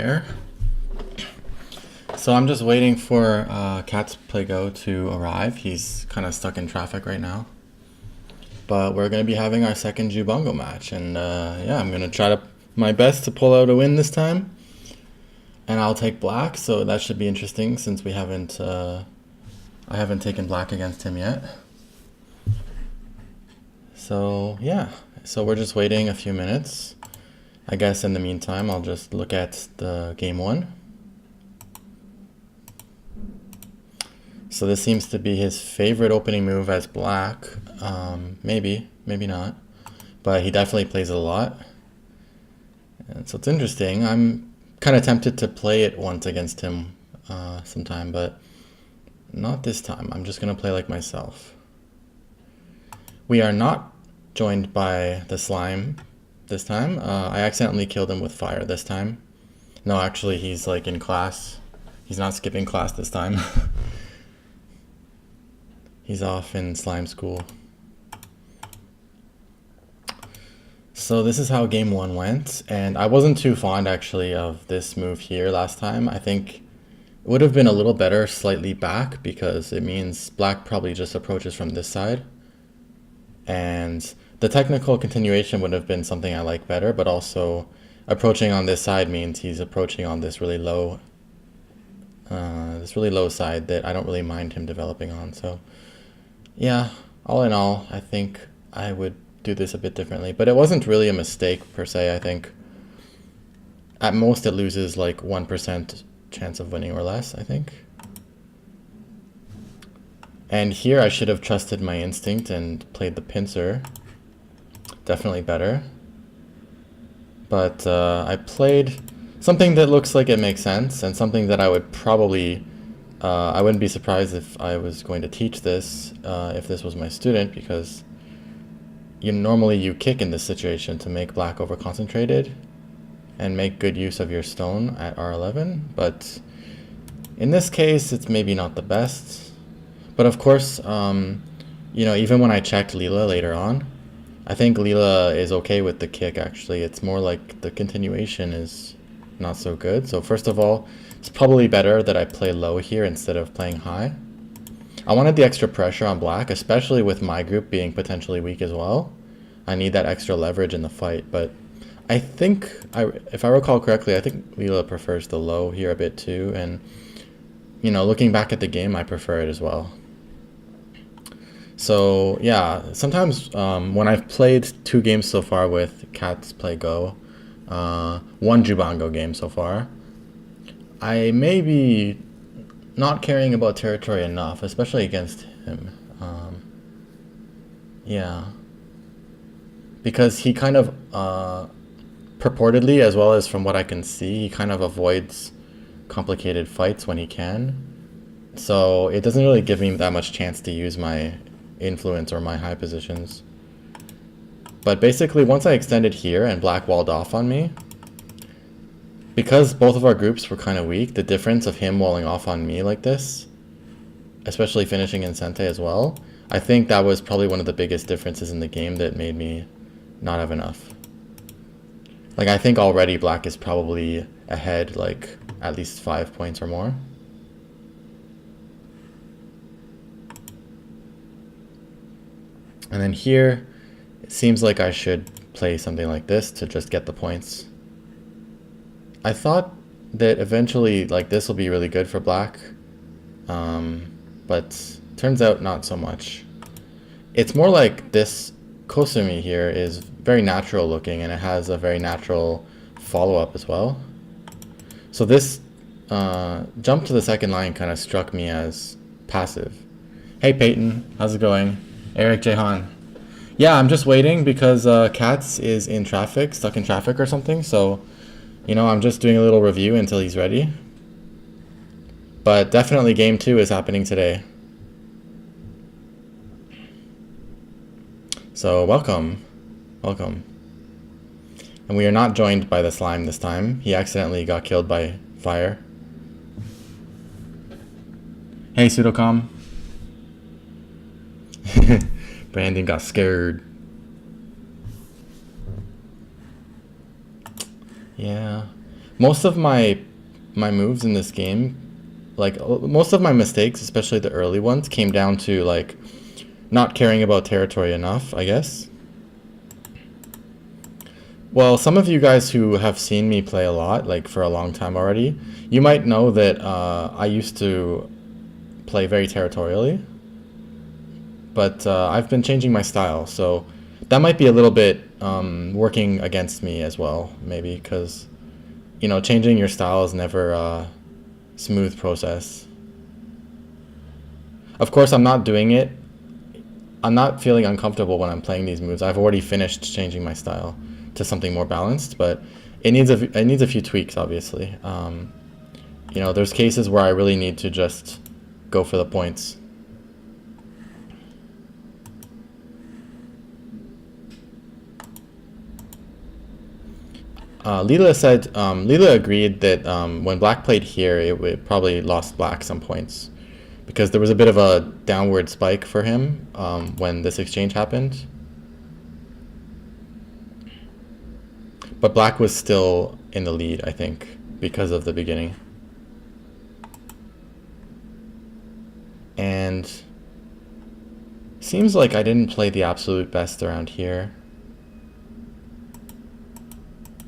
pair. So I'm just waiting for CatsPlayGo to arrive. He's kind of stuck in traffic right now. But we're going to be having our second Jubongo match. And yeah, I'm going to try my best to pull out a win this time. And I'll take black, so that should be interesting since I haven't taken black against him yet. So yeah, so we're just waiting a few minutes. I guess in the meantime, I'll just look at the game one. So this seems to be his favorite opening move as black. Maybe not. But he definitely plays it a lot. And so it's interesting. I'm kind of tempted to play it once against him sometime, but not this time. I'm just going to play like myself. We are not joined by the slime this time. I accidentally killed him with fire this time. No, actually, he's like in class. He's not skipping class this time. He's off in slime school. So this is how game one went, and I wasn't too fond actually of this move here last time. I think it would have been a little better slightly back because it means black probably just approaches from this side. And the technical continuation would have been something I like better, but also approaching on this side means he's approaching on this really low side that I don't really mind him developing on. So yeah, all in all, I think I would do this a bit differently, but it wasn't really a mistake per se. I think at most it loses like 1% chance of winning or less, I think. And here I should have trusted my instinct and played the pincer. Definitely better. But I played something that looks like it makes sense and something that I would probably I wouldn't be surprised if I was going to teach this if this was my student, because normally you kick in this situation to make black over concentrated and make good use of your stone at R11, but in this case it's maybe not the best. But of course, you know, even when I checked Leela later on, I think Leela is okay with the kick actually. It's more like the continuation is not so good. So first of all, it's probably better that I play low here instead of playing high. I wanted the extra pressure on black, especially with my group being potentially weak as well. I need that extra leverage in the fight, but I think, if I recall correctly, I think Leela prefers the low here a bit too, and you know, looking back at the game, I prefer it as well. So yeah, sometimes when I've played 2 games so far with CatsPlayGo, 1 Jubongo game so far, I may be not caring about territory enough, especially against him. Yeah. Because he kind of, purportedly, as well as from what I can see, he kind of avoids complicated fights when he can. So it doesn't really give me that much chance to use my influence or my high positions. But basically, once I extended here and black walled off on me, because both of our groups were kind of weak, the difference of him walling off on me like this, especially finishing in Sente as well, I think that was probably one of the biggest differences in the game that made me not have enough. Like, I think already black is probably ahead, like, at least 5 points or more. And then here, it seems like I should play something like this to just get the points. I thought that eventually, like, this will be really good for black, but turns out not so much. It's more like this Kosumi here is very natural looking, and it has a very natural follow-up as well. So this jump to the second line kind of struck me as passive. Hey Peyton, how's it going? Eric Jehan. Yeah, I'm just waiting because Cats is in traffic, stuck in traffic or something, so you know, I'm just doing a little review until he's ready. But definitely game 2 is happening today. So welcome. Welcome. And we are not joined by the slime this time. He accidentally got killed by fire. Hey Pseudocom. Brandon got scared. Yeah. most of my moves in this game, like most of my mistakes, especially the early ones, came down to like not caring about territory enough, I guess. Well, some of you guys who have seen me play a lot, like for a long time already, you might know that I used to play very territorially, but I've been changing my style, so that might be a little bit working against me as well, maybe, because, you know, changing your style is never a smooth process. Of course, I'm not doing it. I'm not feeling uncomfortable when I'm playing these moves. I've already finished changing my style to something more balanced, but it needs a few tweaks, obviously. You know, there's cases where I really need to just go for the points. Leela agreed that when Black played here, it probably lost Black some points because there was a bit of a downward spike for him when this exchange happened. But Black was still in the lead, I think, because of the beginning. And seems like I didn't play the absolute best around here.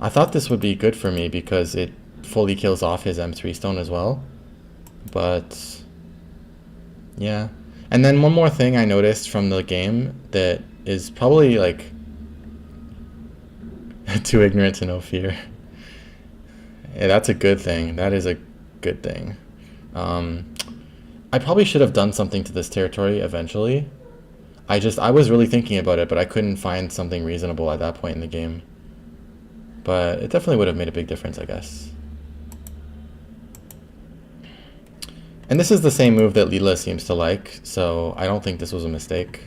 I thought this would be good for me because it fully kills off his M3 stone as well. But yeah. And then one more thing I noticed from the game that is probably like too ignorant to know fear. Yeah, that's a good thing. That is a good thing. I probably should have done something to this territory eventually. I was really thinking about it, but I couldn't find something reasonable at that point in the game. But it definitely would have made a big difference, I guess. And this is the same move that Leela seems to like, so I don't think this was a mistake.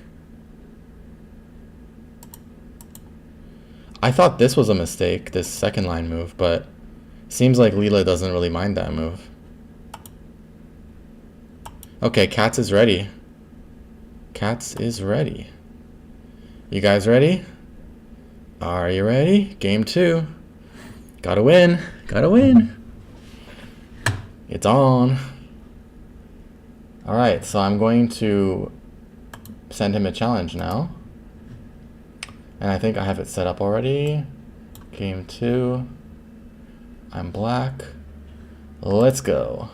I thought this was a mistake, this second line move, but seems like Leela doesn't really mind that move. Okay, Cats is ready. Cats is ready. You guys ready? Are you ready? Game 2. Gotta win. Gotta win. It's on. Alright, so I'm going to send him a challenge now. And I think I have it set up already. Game 2. I'm Black. Let's go.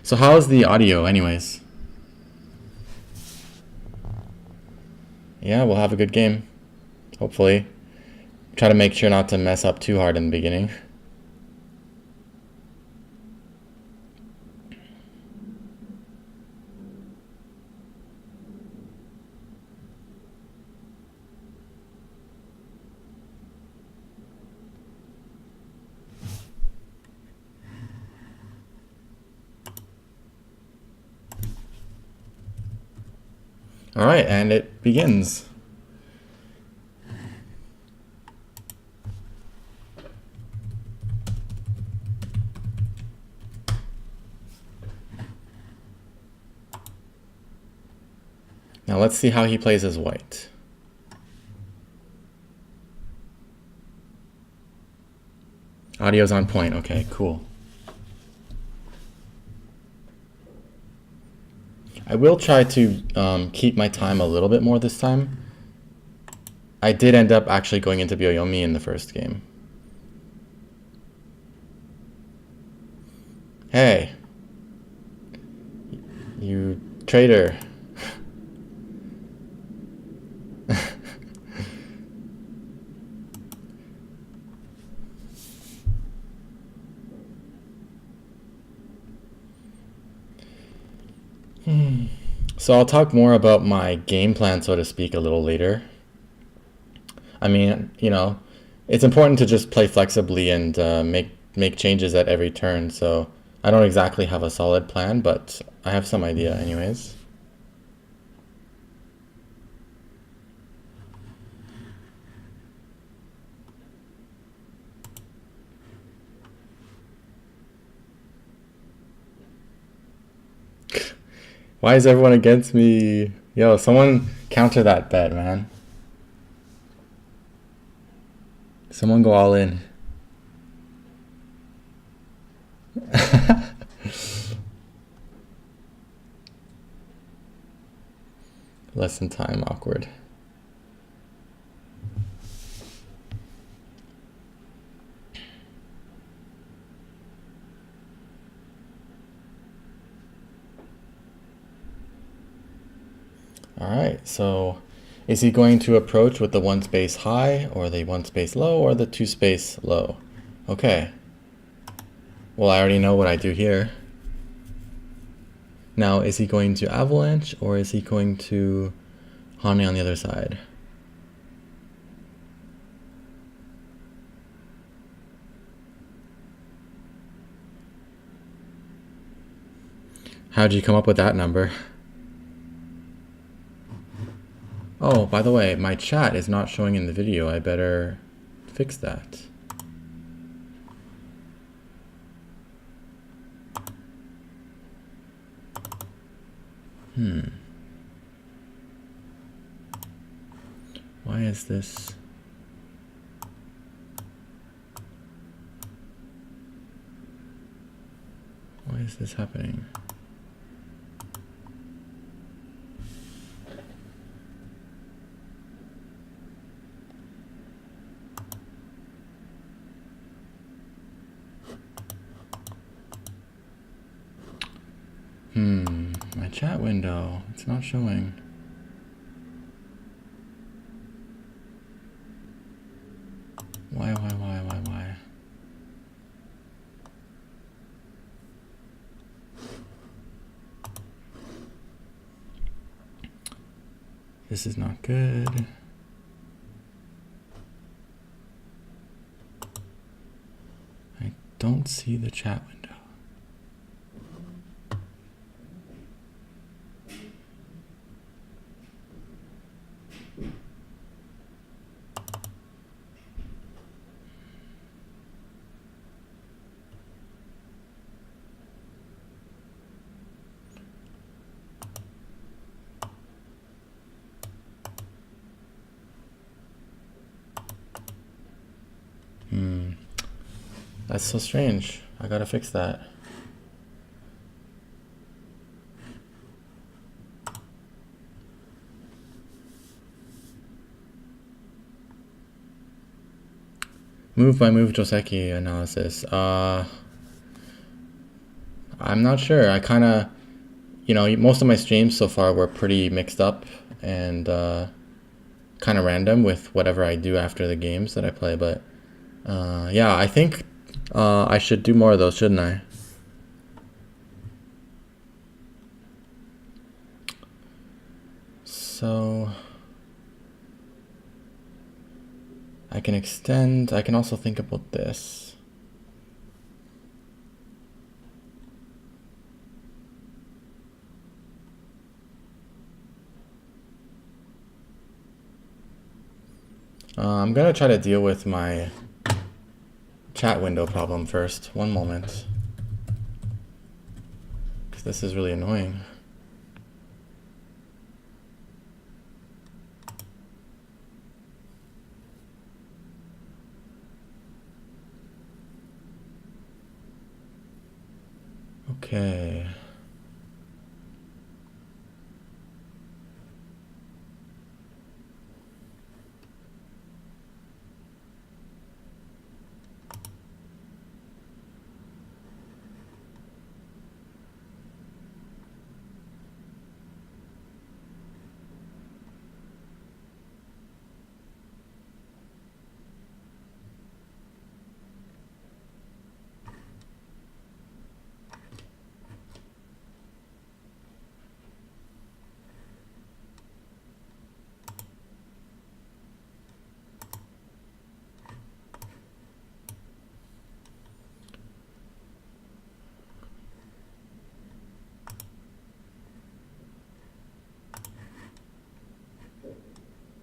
So how's the audio anyways? Yeah, we'll have a good game. Hopefully. Try to make sure not to mess up too hard in the beginning. All right, and it begins. Now let's see how he plays as white. Audio's on point. Okay, cool. I will try to keep my time a little bit more this time. I did end up actually going into Byoyomi in the first game. Hey. You traitor. So I'll talk more about my game plan, so to speak, a little later. I mean, you know, it's important to just play flexibly and make changes at every turn. So I don't exactly have a solid plan, but I have some idea anyways. Why is everyone against me? Yo, someone counter that bet, man. Someone go all in. Lesson time, awkward. All right, so is he going to approach with the 1 space high, or the 1 space low, or the 2 space low? Okay. Well, I already know what I do here. Now, is he going to avalanche, or is he going to Honey on the other side? How'd you come up with that number? Oh, by the way, my chat is not showing in the video. I better fix that. Why is this? Why is this happening? My chat window, it's not showing. Why? This is not good. I don't see the chat window. That's so strange. I gotta fix that. Move by move Joseki analysis. I'm not sure. I kind of, most of my streams so far were pretty mixed up and kind of random with whatever I do after the games that I play. But yeah, I think I should do more of those, shouldn't I? So I can extend. I can also think about this. I'm gonna try to deal with my chat window problem first. One moment. Because this is really annoying. Okay.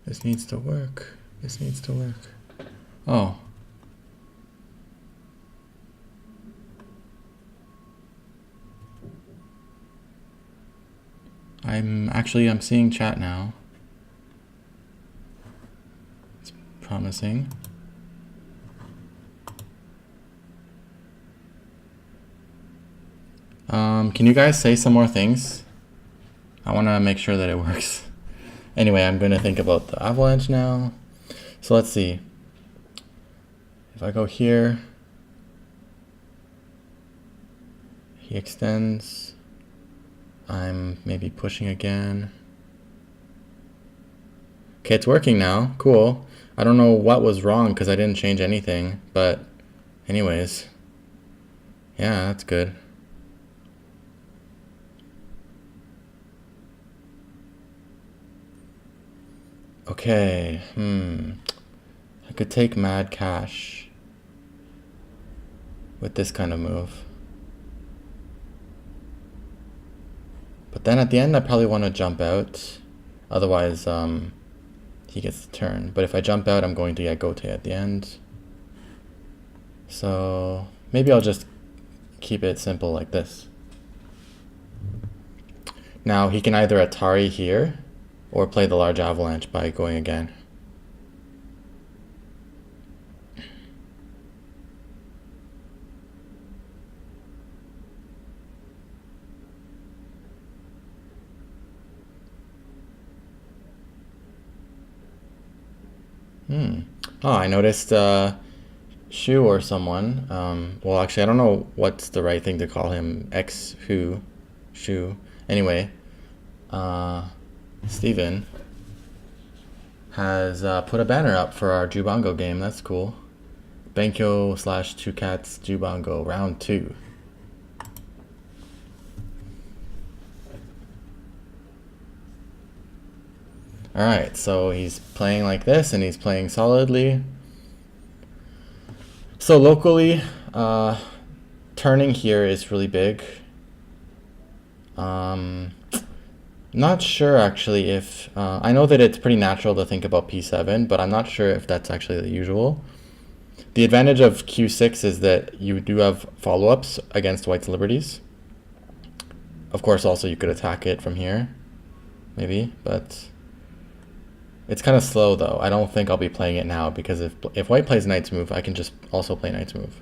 This needs to work. This needs to work. Oh. I'm seeing chat now. It's promising. Can you guys say some more things? I want to make sure that it works. Anyway, I'm going to think about the avalanche now. So let's see. If I go here, he extends. I'm maybe pushing again. Okay, it's working now. Cool. I don't know what was wrong because I didn't change anything, but anyways. Yeah, that's good. Okay, I could take Mad Cash with this kind of move. But then at the end I probably want to jump out. Otherwise, he gets the turn. But if I jump out, I'm going to get Gote at the end. So maybe I'll just keep it simple like this. Now he can either Atari here or play the large avalanche by going again. Oh, I noticed Shu or someone. Well, actually, I don't know what's the right thing to call him. Shu. Anyway, Steven has put a banner up for our Jubango game. That's cool. BenKyo / 2 Cats Jubango round 2. Alright, so he's playing like this and he's playing solidly. So locally, turning here is really big. Not sure actually if, I know that it's pretty natural to think about P7, but I'm not sure if that's actually the usual. The advantage of Q6 is that you do have follow-ups against White's liberties. Of course, also you could attack it from here, maybe, but it's kind of slow though. I don't think I'll be playing it now because if White plays Knight's move, I can just also play Knight's move.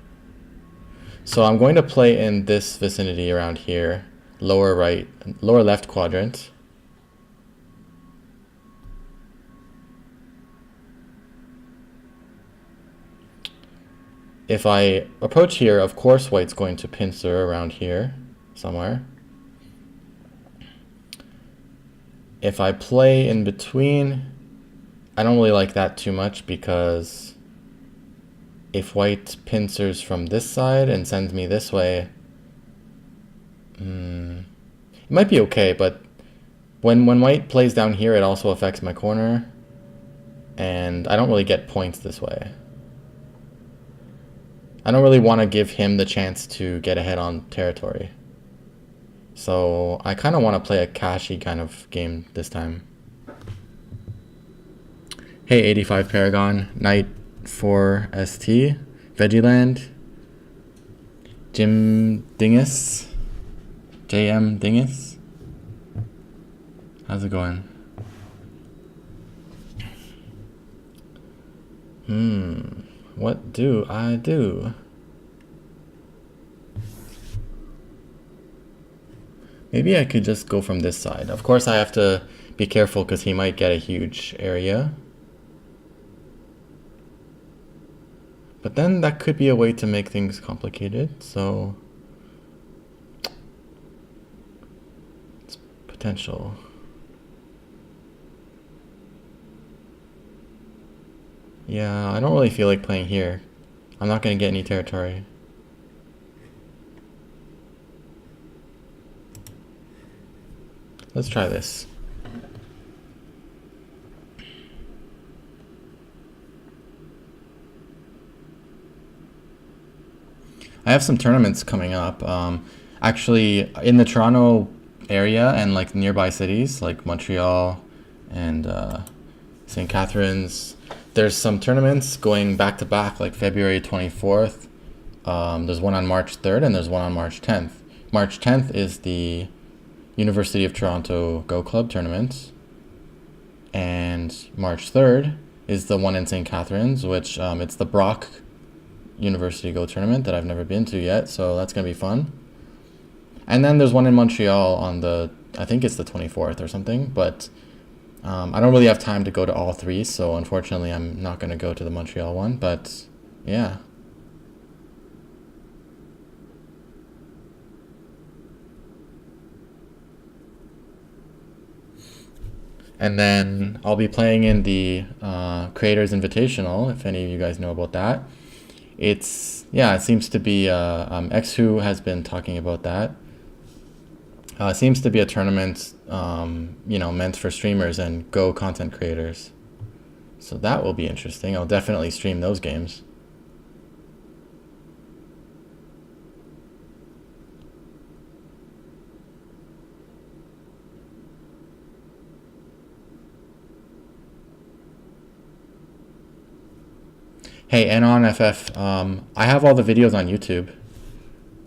So I'm going to play in this vicinity around here, lower left quadrant. If I approach here, of course White's going to pincer around here somewhere. If I play in between, I don't really like that too much because if White pincers from this side and sends me this way, it might be okay, but when White plays down here, it also affects my corner, and I don't really get points this way. I don't really want to give him the chance to get ahead on territory. So I kind of want to play a cashy kind of game this time. Hey 85 Paragon, Knight 4 ST, Veggieland, JM Dingus. How's it going? What do I do? Maybe I could just go from this side. Of course I have to be careful because he might get a huge area. But then that could be a way to make things complicated, so it's potential. Yeah, I don't really feel like playing here. I'm not going to get any territory. Let's try this. I have some tournaments coming up. Actually, in the Toronto area and like nearby cities like Montreal and St. Catharines, there's some tournaments going back to back, like February 24th. There's one on March 3rd and there's one on March 10th. March 10th is the University of Toronto Go Club tournament, and March 3rd is the one in St. Catharines, which it's the Brock University Go tournament that I've never been to yet, so that's gonna be fun. And then there's one in Montreal on I think it's the 24th or something, but I don't really have time to go to all three, so unfortunately I'm not going to go to the Montreal one, but yeah. And then I'll be playing in the Creators Invitational, if any of you guys know about that. It seems to be, Xhu has been talking about that. It seems to be a tournament, meant for streamers and Go content creators. So that will be interesting. I'll definitely stream those games. Hey, AnonFF, I have all the videos on YouTube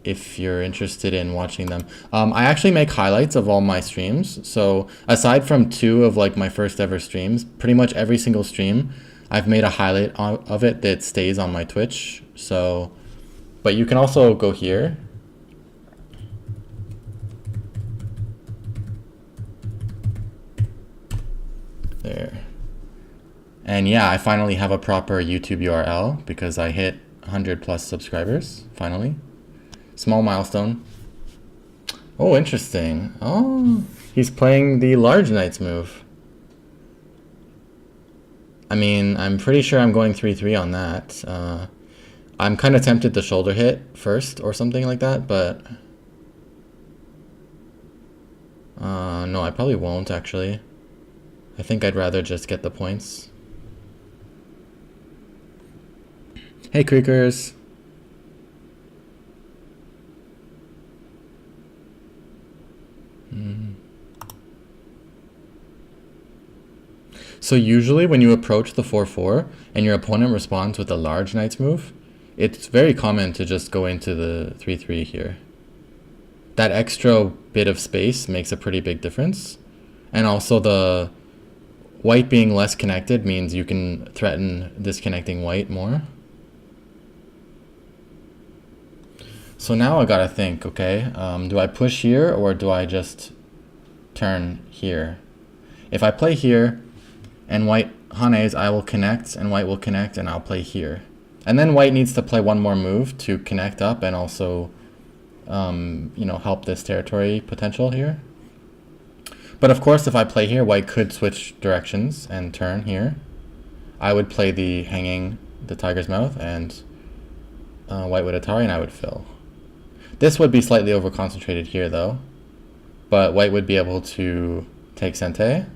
if you're interested in watching them. I actually make highlights of all my streams. So aside from 2 of like my first ever streams, pretty much every single stream, I've made a highlight of it that stays on my Twitch. So, but you can also go here. There. And yeah, I finally have a proper YouTube URL because I hit 100 plus subscribers, finally. Small milestone. Oh, interesting. Oh, he's playing the large knights move. I mean, I'm pretty sure I'm going 3-3 on that. I'm kind of tempted to shoulder hit first or something like that, but no, I probably won't actually. I think I'd rather just get the points. Hey, Creakers. So usually when you approach the 4-4 and your opponent responds with a large knight's move, it's very common to just go into the 3-3 here. That extra bit of space makes a pretty big difference. And also the white being less connected means you can threaten disconnecting white more. So now I gotta think, okay, do I push here or do I just turn here? If I play here and white hanes, I will connect and white will connect and I'll play here. And then white needs to play one more move to connect up and also, help this territory potential here. But of course, if I play here, white could switch directions and turn here. I would play the tiger's mouth, and white would Atari and I would fill. This would be slightly over-concentrated here, though. But white would be able to take Sente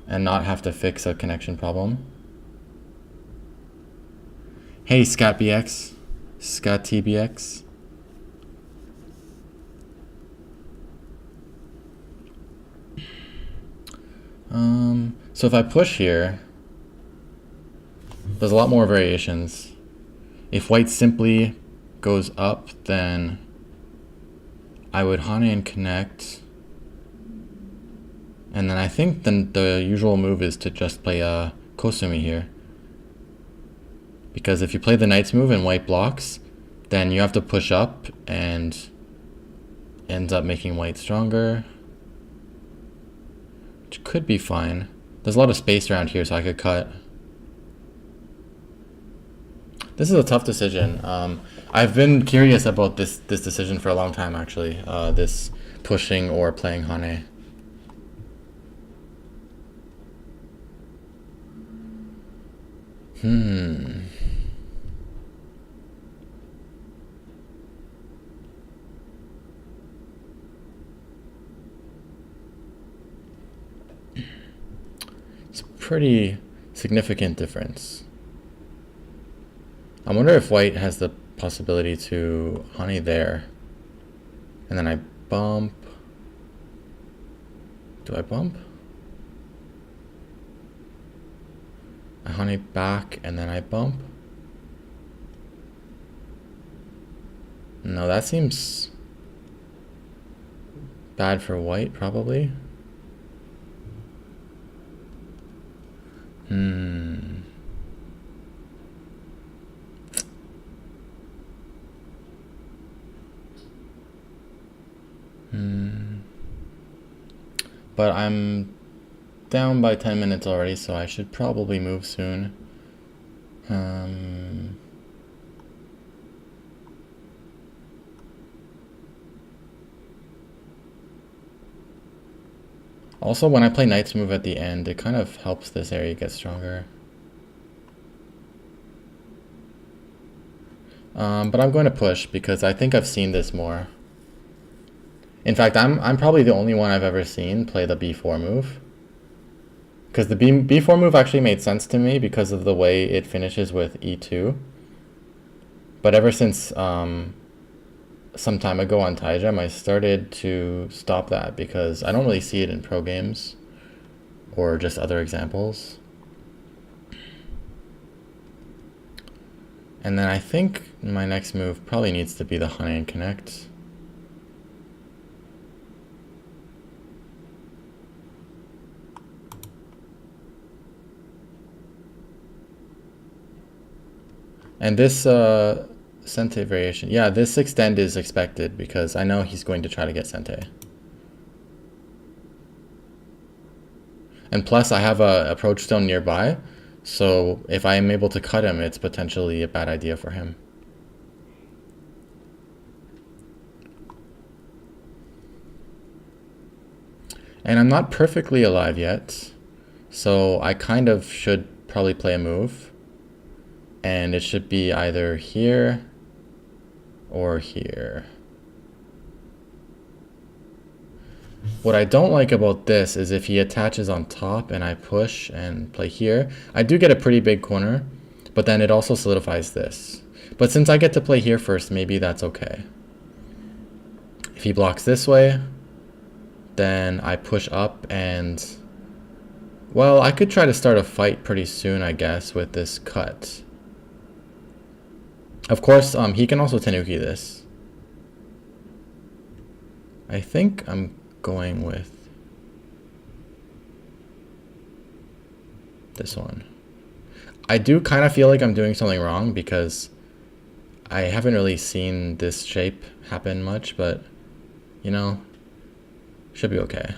and not have to fix a connection problem. Hey, ScatBX. ScatTBX. So if I push here, there's a lot more variations. If white simply goes up, then I would hane and connect. And then I think the usual move is to just play a Kosumi here. Because if you play the knight's move and white blocks, then you have to push up and ends up making white stronger. Which could be fine. There's a lot of space around here, so I could cut. This is a tough decision. I've been curious about this decision for a long time, actually. This pushing or playing hane. It's a pretty significant difference. I wonder if white has the possibility to hane there. And then I bump. Do I bump? I hane back and then I bump. No, that seems bad for white, probably. But I'm down by 10 minutes already, so I should probably move soon. Also, when I play Knight's move at the end, it kind of helps this area get stronger. But I'm going to push because I think I've seen this more. In fact, I'm probably the only one I've ever seen play the b4 move. Because the b4 move actually made sense to me because of the way it finishes with e2. But ever since some time ago on Taijam, I started to stop that because I don't really see it in pro games or just other examples. And then I think my next move probably needs to be the honey and connect. And this Sente variation, yeah, this extend is expected because I know he's going to try to get Sente. And plus I have a approach stone nearby, so if I am able to cut him, it's potentially a bad idea for him. And I'm not perfectly alive yet, so I kind of should probably play a move. And it should be either here or here. What I don't like about this is if he attaches on top and I push and play here, I do get a pretty big corner, but then it also solidifies this. But since I get to play here first, maybe that's okay. If he blocks this way, then I push up and, well, I could try to start a fight pretty soon, I guess, with this cut. Of course, he can also Tenuki this. I think I'm going with this one. I do kind of feel like I'm doing something wrong because I haven't really seen this shape happen much, but, you know, should be okay.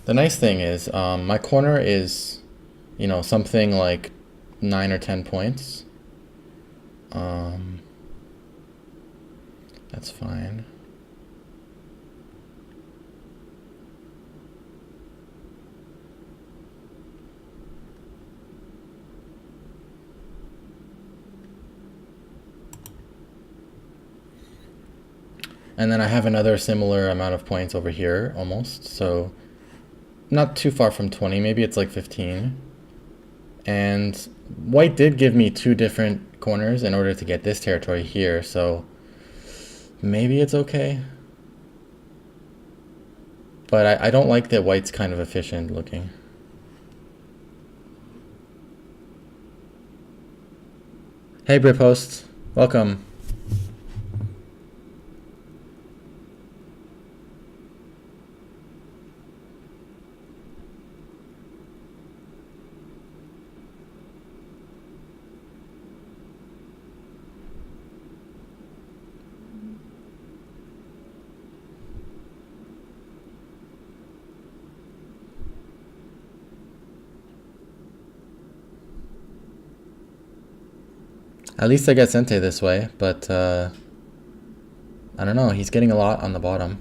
The nice thing is, my corner is, you know, something like 9 or 10 points. That's fine. And then I have another similar amount of points over here, almost, so not too far from 20, maybe it's like 15. And white did give me 2 different corners in order to get this territory here, so maybe it's okay. But I don't like that white's kind of efficient looking. Hey Briphost, welcome. At least I get Sente this way, but I don't know, he's getting a lot on the bottom.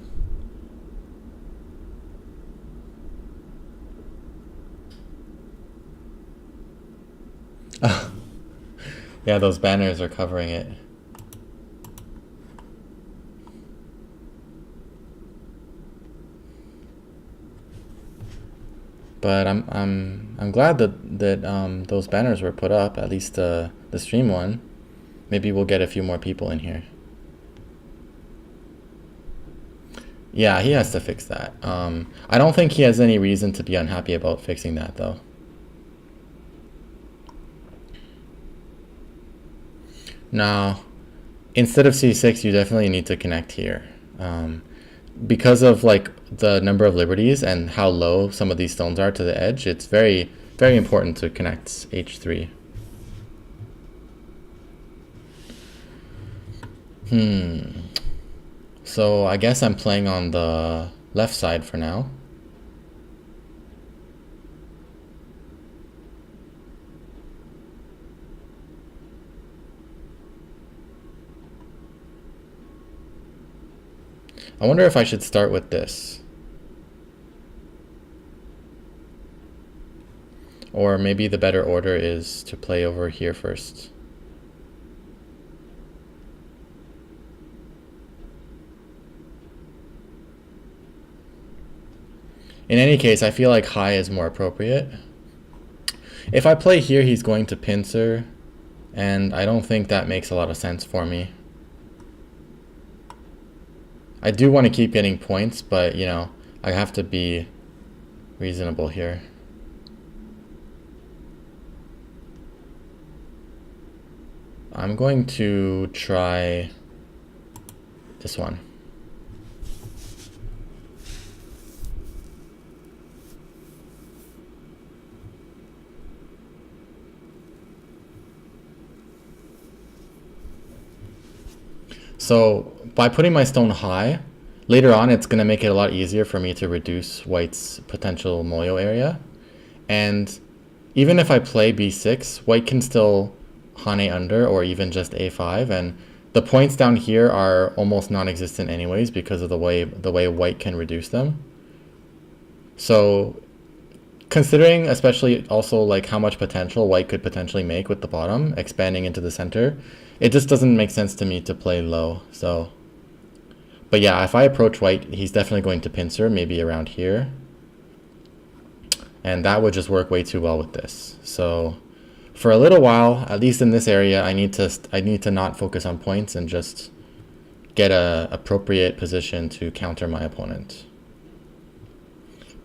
Oh. Yeah, those banners are covering it. But I'm glad that those banners were put up, at least the stream one. Maybe we'll get a few more people in here. Yeah, he has to fix that. I don't think he has any reason to be unhappy about fixing that, though. Now, instead of c6, you definitely need to connect here. Because of like the number of liberties and how low some of these stones are to the edge, it's very, very important to connect h3. So I guess I'm playing on the left side for now. I wonder if I should start with this. Or maybe the better order is to play over here first. In any case, I feel like high is more appropriate. If I play here, he's going to pincer, and I don't think that makes a lot of sense for me. I do want to keep getting points, but, you know, I have to be reasonable here. I'm going to try this one. So by putting my stone high, later on it's going to make it a lot easier for me to reduce white's potential moyo area. And even if I play b6, white can still hane under or even just a5, and the points down here are almost non-existent anyways because of the way white can reduce them. So considering especially also like how much potential white could potentially make with the bottom expanding into the center, it just doesn't make sense to me to play low. So, but yeah, if I approach white, he's definitely going to pincer, maybe around here. And that would just work way too well with this. So for a little while, at least in this area, I need to not focus on points and just get a appropriate position to counter my opponent.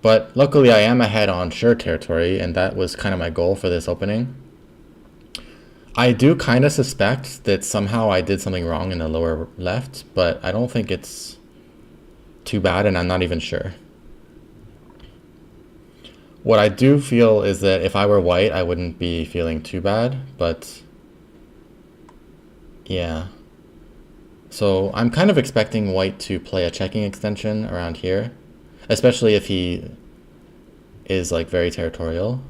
But luckily I am ahead on sure territory, and that was kind of my goal for this opening. I do kind of suspect that somehow I did something wrong in the lower left, but I don't think it's too bad, and I'm not even sure. What I do feel is that if I were white, I wouldn't be feeling too bad, but yeah. So I'm kind of expecting white to play a checking extension around here, especially if he is like very territorial.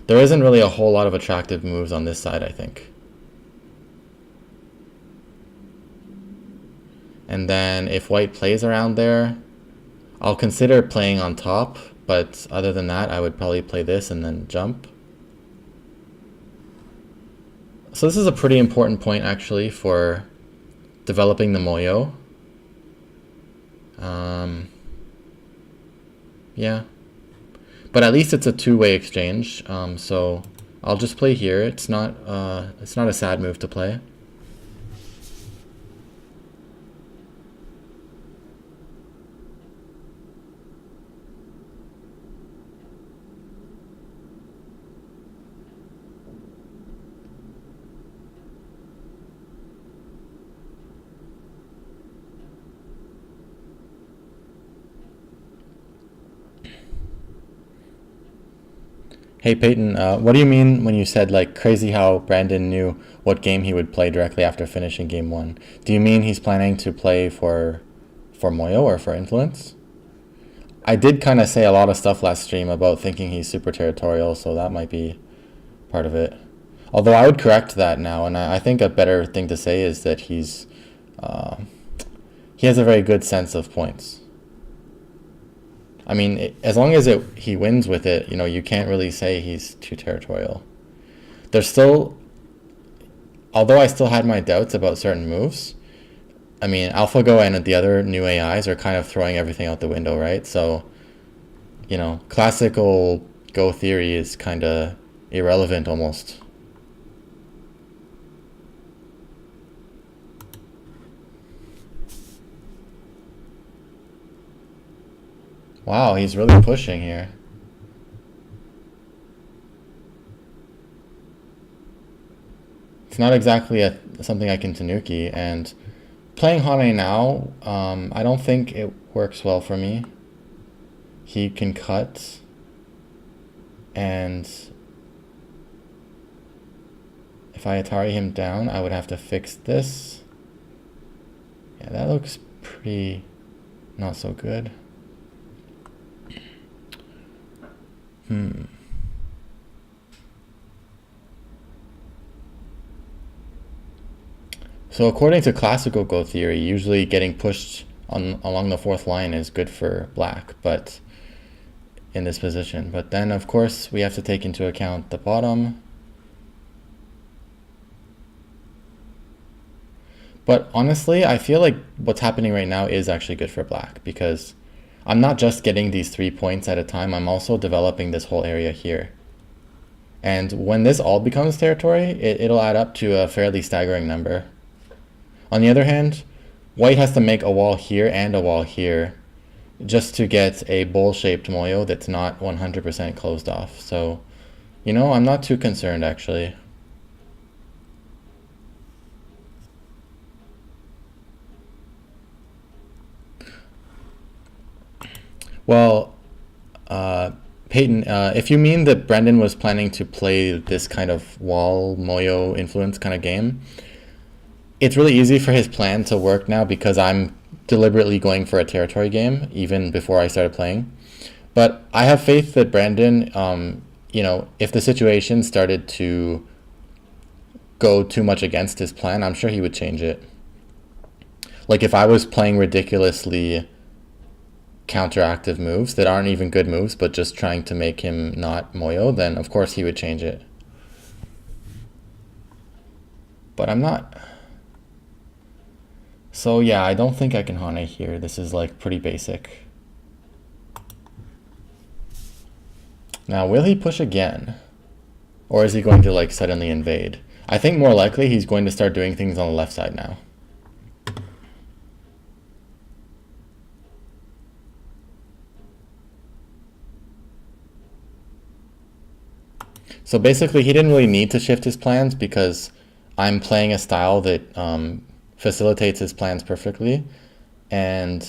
There isn't really a whole lot of attractive moves on this side, I think. And then if white plays around there, I'll consider playing on top, but other than that, I would probably play this and then jump. So this is a pretty important point actually for developing the moyo. Yeah. But at least it's a two-way exchange, so I'll just play here. It's not a sad move to play. Hey Peyton, what do you mean when you said like crazy how Brandon knew what game he would play directly after finishing game 1? Do you mean he's planning to play for Moyo or for influence? I did kind of say a lot of stuff last stream about thinking he's super territorial, so that might be part of it. Although I would correct that now, and I think a better thing to say is that he has a very good sense of points. I mean, as long as he wins with it, you know, you can't really say he's too territorial. There's still, although I still had my doubts about certain moves, I mean, AlphaGo and the other new AIs are kind of throwing everything out the window, right? So, you know, classical Go theory is kind of irrelevant almost. Wow, he's really pushing here. It's not exactly something I can Tanuki, and playing Hane now, I don't think it works well for me. He can cut, and if I Atari him down, I would have to fix this. Yeah, that looks pretty not so good. So according to classical Go theory, usually getting pushed along the fourth line is good for black, but in this position. But then, of course, we have to take into account the bottom. But honestly, I feel like what's happening right now is actually good for black, because I'm not just getting these 3 points at a time, I'm also developing this whole area here. And when this all becomes territory, it'll add up to a fairly staggering number. On the other hand, white has to make a wall here and a wall here just to get a bowl-shaped moyo that's not 100% closed off. So, you know, I'm not too concerned actually. Well, Peyton, if you mean that Brendan was planning to play this kind of wall moyo influence kind of game, it's really easy for his plan to work now because I'm deliberately going for a territory game even before I started playing. But I have faith that Brandon, you know, if the situation started to go too much against his plan, I'm sure he would change it. Like if I was playing ridiculously counteractive moves that aren't even good moves, but just trying to make him not moyo, then of course he would change it. But I'm not. So yeah, I don't think I can Hane here. This is like pretty basic. Now, will he push again? Or is he going to like suddenly invade? I think more likely he's going to start doing things on the left side now. So basically he didn't really need to shift his plans because I'm playing a style that facilitates his plans perfectly, and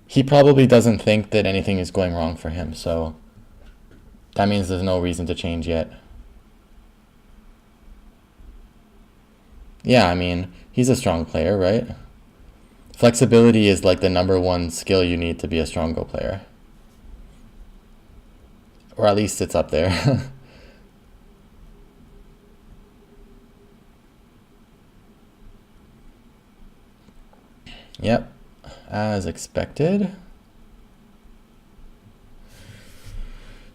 he probably doesn't think that anything is going wrong for him, so that means there's no reason to change yet. Yeah, I mean, he's a strong player, right? Flexibility is like the #1 skill you need to be a strong Go player. Or at least it's up there. Yep, as expected.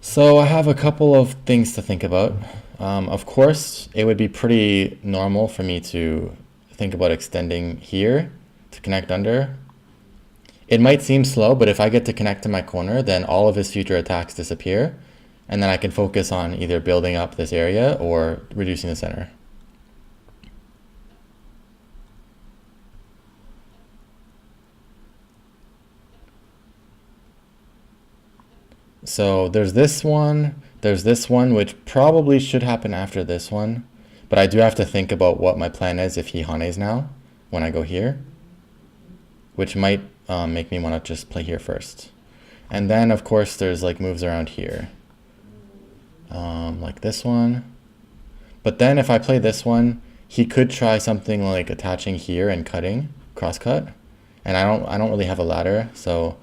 So I have a couple of things to think about. Of course, it would be pretty normal for me to think about extending here to connect under. It might seem slow, but if I get to connect to my corner, then all of his future attacks disappear, and then I can focus on either building up this area or reducing the center. So there's this one, which probably should happen after this one, but I do have to think about what my plan is if he Hanes now, when I go here, which might make me want to just play here first. And then, of course, there's like moves around here, like this one. But then if I play this one, he could try something like attaching here and cutting, cross cut, and I don't really have a ladder, so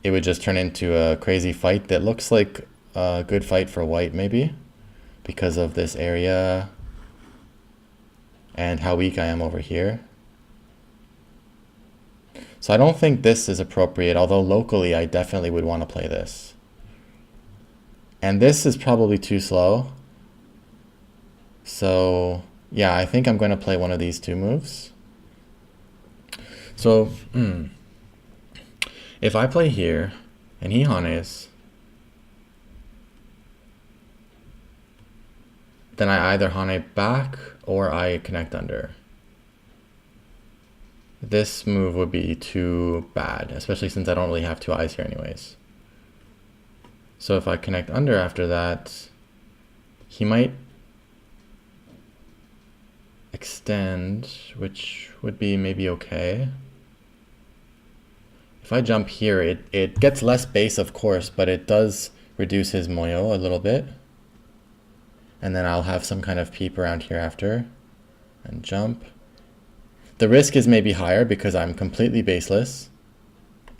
it would just turn into a crazy fight that looks like a good fight for white maybe because of this area and how weak I am over here. So I don't think this is appropriate, although locally I definitely would want to play this. And this is probably too slow. So yeah, I think I'm going to play one of these two moves. So, if I play here, and he Hanes, then I either Hane back, or I connect under. This move would be too bad, especially since I don't really have two eyes here anyways. So if I connect under after that, he might extend, which would be maybe okay. If I jump here, it gets less base, of course, but it does reduce his moyo a little bit. And then I'll have some kind of peep around here after and jump. The risk is maybe higher because I'm completely baseless.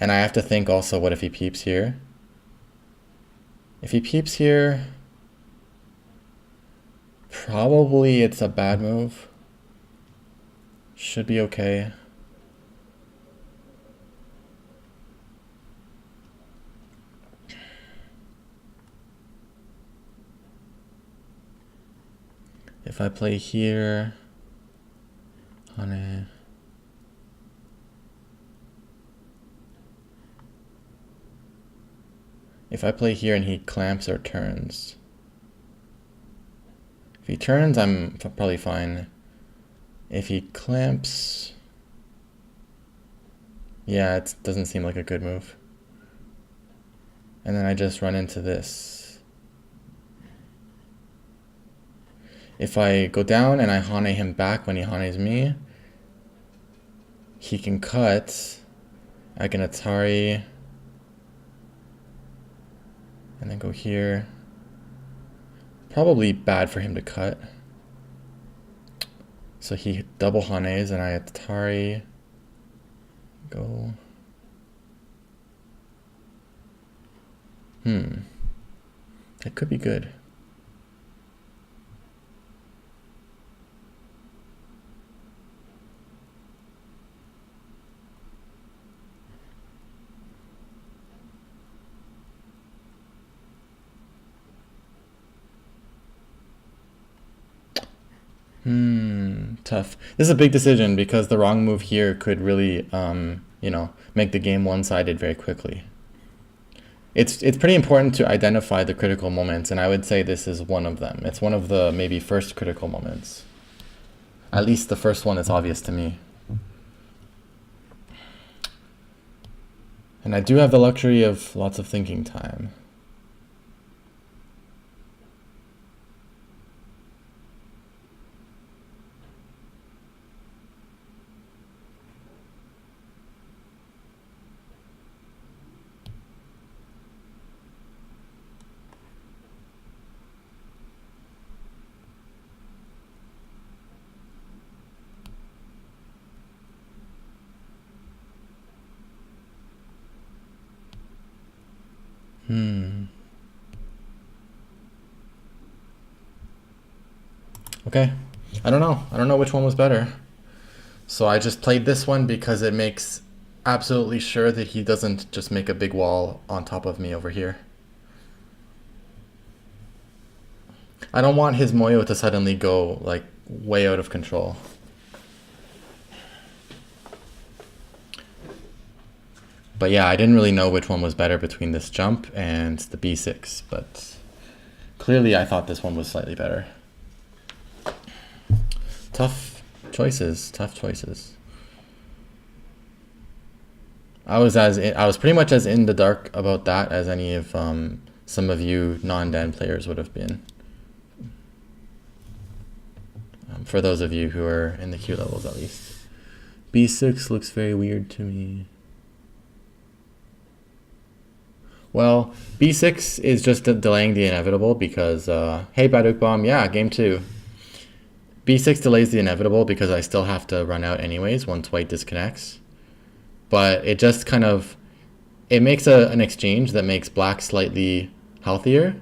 And I have to think also, what if he peeps here? If he peeps here, probably it's a bad move. Should be okay. If I play here, Hane. If I play here and he clamps or turns. If he turns, I'm probably fine. If he clamps, yeah, it doesn't seem like a good move. And then I just run into this. If I go down and I Hane him back when he Hanes me, he can cut. I can Atari. And then go here. Probably bad for him to cut. So he double Hanes and I Atari. Go. That could be good. Tough. This is a big decision because the wrong move here could really, you know, make the game one-sided very quickly. It's pretty important to identify the critical moments, and I would say this is one of them. It's one of the maybe first critical moments. At least the first one is obvious to me. And I do have the luxury of lots of thinking time. Okay, I don't know which one was better. So I just played this one because it makes absolutely sure that he doesn't just make a big wall on top of me over here. I don't want his moyo to suddenly go like way out of control. But yeah, I didn't really know which one was better between this jump and the b6, but clearly I thought this one was slightly better. Tough choices, tough choices. I was pretty much as in the dark about that as any of some of you non-Dan players would have been. For those of you who are in the Q levels at least. b6 looks very weird to me. Well, b6 is just delaying the inevitable because, hey Baduk Bomb, yeah, game 2. b6 delays the inevitable because I still have to run out anyways once white disconnects. But it just kind of, it makes an exchange that makes black slightly healthier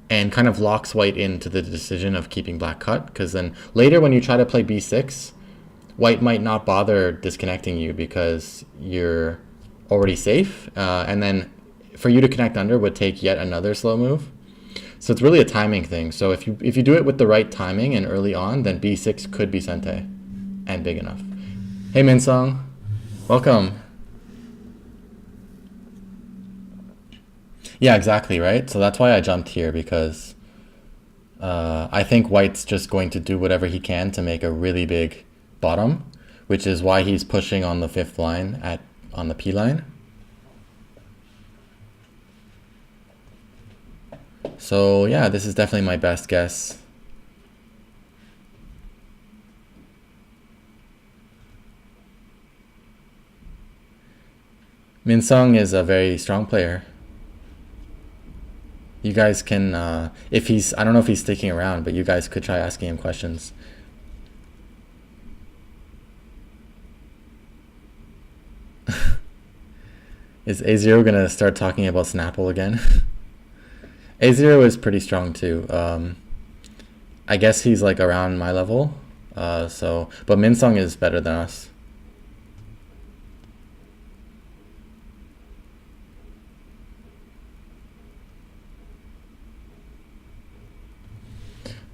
and kind of locks white into the decision of keeping black cut, because then later when you try to play b6, white might not bother disconnecting you because you're already safe, and then for you to connect under would take yet another slow move. So it's really a timing thing. So if you do it with the right timing and early on, then b6 could be sente and big enough. Hey Minsung, welcome. Yeah, exactly, right? So that's why I jumped here, because I think white's just going to do whatever he can to make a really big bottom, which is why he's pushing on the 5th line on the P line. So yeah, this is definitely my best guess. Minsung is a very strong player. You guys can, if he's, I don't know if he's sticking around, but you guys could try asking him questions. Is A0 gonna start talking about Snapple again? A0 is pretty strong too. I guess he's like around my level. But Minsung is better than us.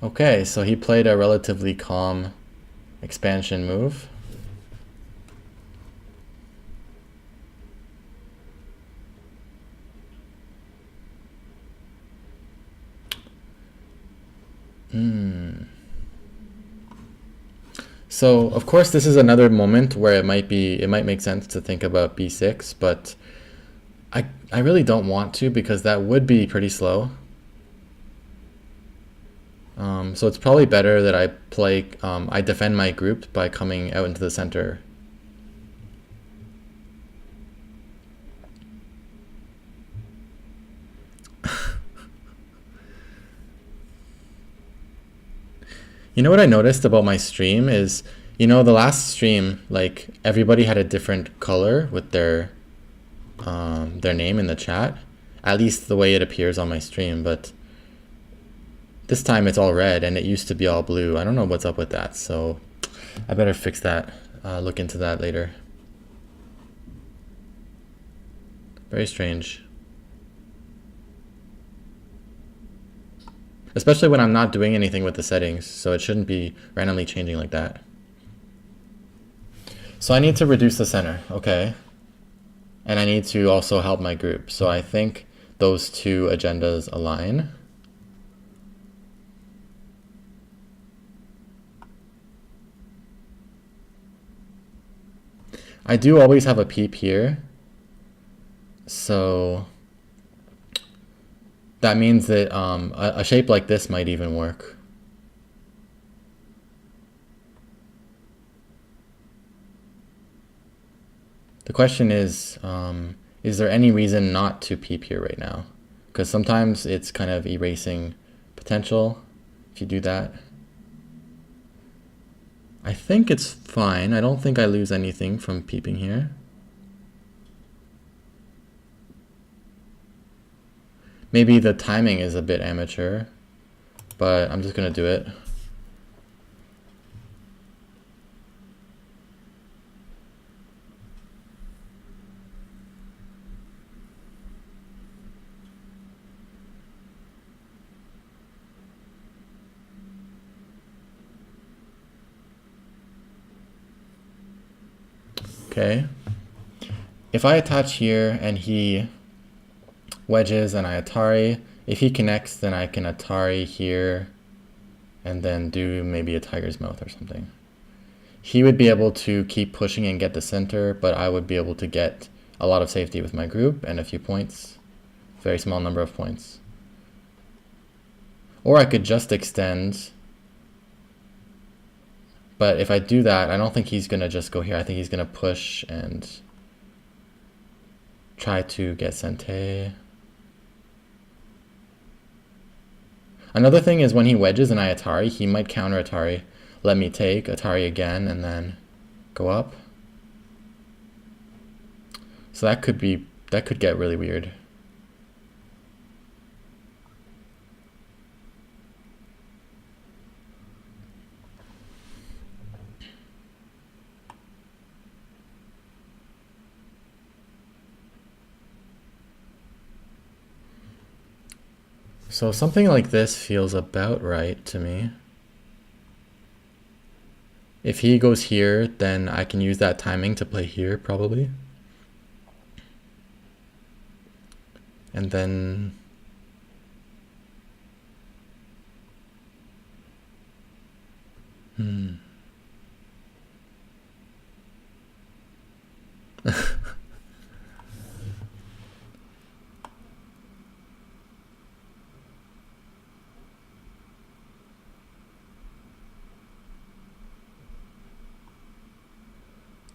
Okay, so he played a relatively calm expansion move. So of course this is another moment where it might make sense to think about b6, but I really don't want to, because that would be pretty slow. So it's probably better that I defend my group by coming out into the center. You know what I noticed about my stream is, the last stream, like everybody had a different color with their name in the chat, at least the way it appears on my stream, but this time it's all red and it used to be all blue. I don't know what's up with that, so I better fix that, look into that later. Very strange. Especially when I'm not doing anything with the settings, so it shouldn't be randomly changing like that. So I need to reduce the center, okay. And I need to also help my group. So I think those two agendas align. I do always have a peep here. So that means that a shape like this might even work. The question is there any reason not to peep here right now? Because sometimes it's kind of erasing potential if you do that. I think it's fine. I don't think I lose anything from peeping here. Maybe the timing is a bit amateur, but I'm just gonna do it. Okay. If I attach here and he wedges and I Atari, if he connects, then I can Atari here and then do maybe a tiger's mouth or something. He would be able to keep pushing and get the center, but I would be able to get a lot of safety with my group and a few points. Very small number of points. Or I could just extend. But if I do that, I don't think he's going to just go here. I think he's going to push and try to get Sente. Another thing is when he wedges and I Atari, he might counter Atari, let me take Atari again, and then go up. So that could get really weird. So something like this feels about right to me. If he goes here, then I can use that timing to play here, probably. And then...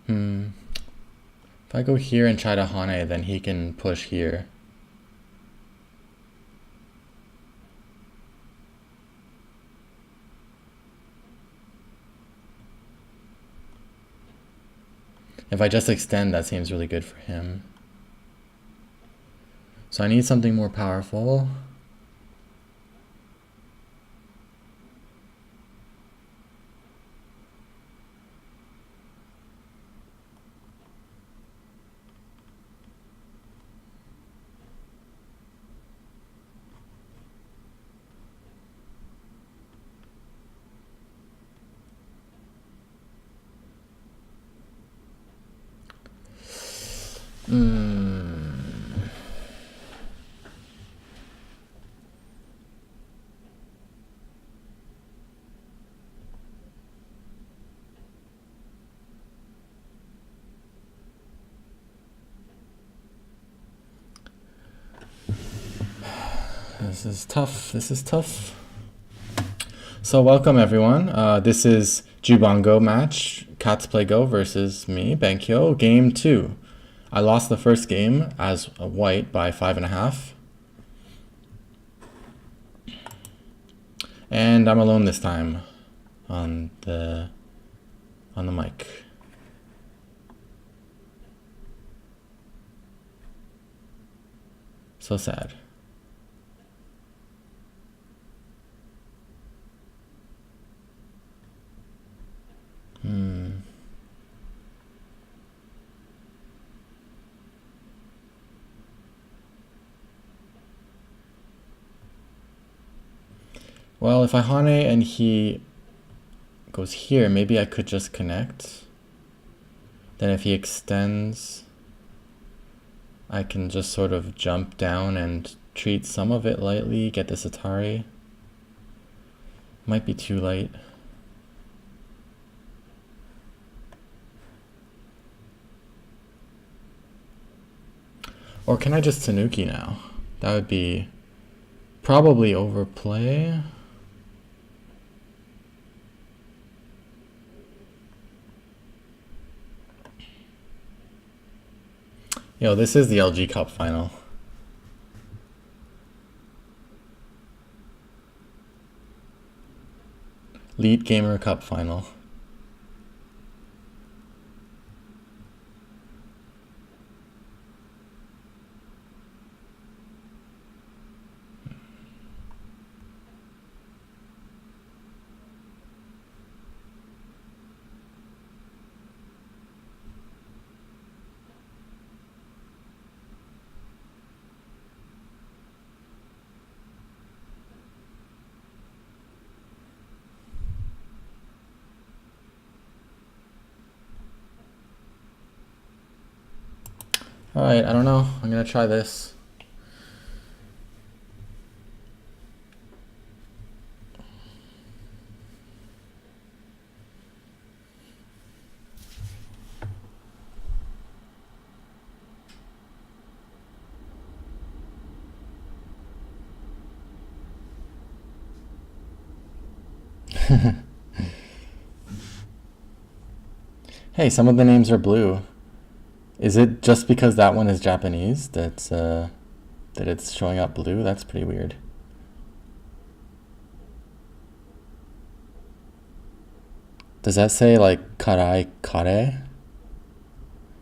If I go here and try to Hane, then he can push here. If I just extend, that seems really good for him. So I need something more powerful. This is tough. This is tough. So welcome everyone. This is Jubango match, CatsPlayGo versus me, BenKyo, game 2. I lost the first game as a white by 5.5. And I'm alone this time on the mic. So sad. Well, if I Hane and he goes here, maybe I could just connect. Then if he extends, I can just sort of jump down and treat some of it lightly, get this Atari. Might be too late. Or can I just Tanuki now? That would be probably overplay. Yo, this is the LG Cup final. Lead Gamer Cup final. Alright, I don't know. I'm gonna try this. Hey, some of the names are blue. Is it just because that one is Japanese that it's showing up blue? That's pretty weird. Does that say like karai kare?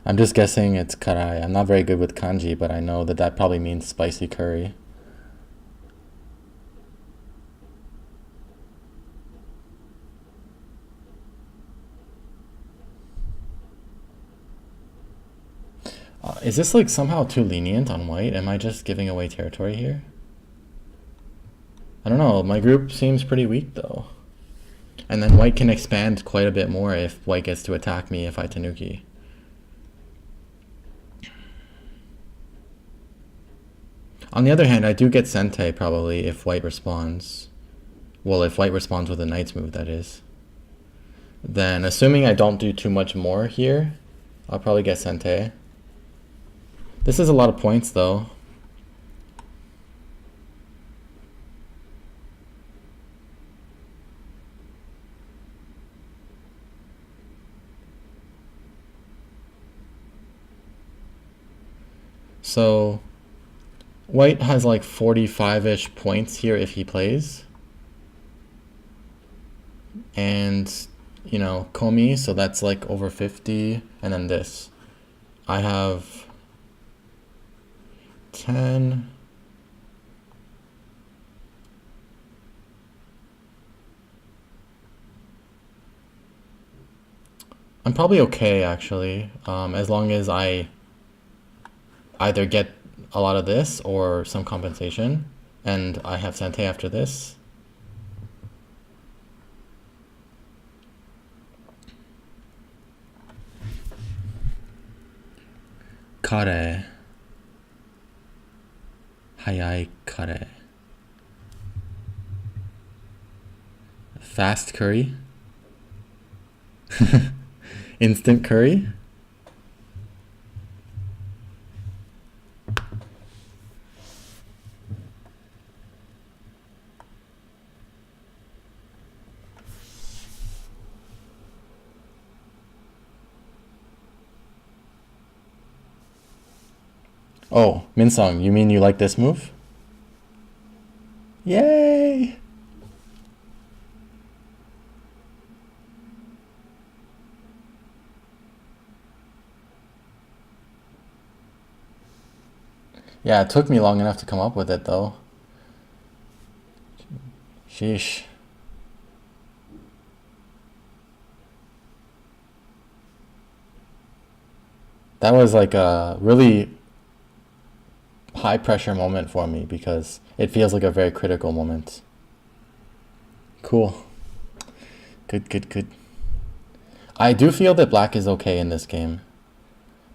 I'm just guessing it's karai. I'm not very good with kanji, but I know that that probably means spicy curry. Is this like somehow too lenient on white? Am I just giving away territory here? I don't know. My group seems pretty weak though. And then white can expand quite a bit more if white gets to attack me if I Tanuki. On the other hand, I do get Sente probably if white responds. Well, if white responds with a knight's move, that is. Then, assuming I don't do too much more here, I'll probably get Sente. This is a lot of points though. So white has like 45-ish points here if he plays. And, you know, Komi, so that's like over 50. And then this. I have 10. I'm probably okay, actually, as long as I either get a lot of this or some compensation, and I have Sante after this. Kare. Hayai kare. Fast curry. Instant curry. Oh, Minsong, you mean you like this move? Yay! Yeah, it took me long enough to come up with it, though. Sheesh. That was like a really high pressure moment for me because it feels like a very critical moment. Cool. Good, good, good. I do feel that black is okay in this game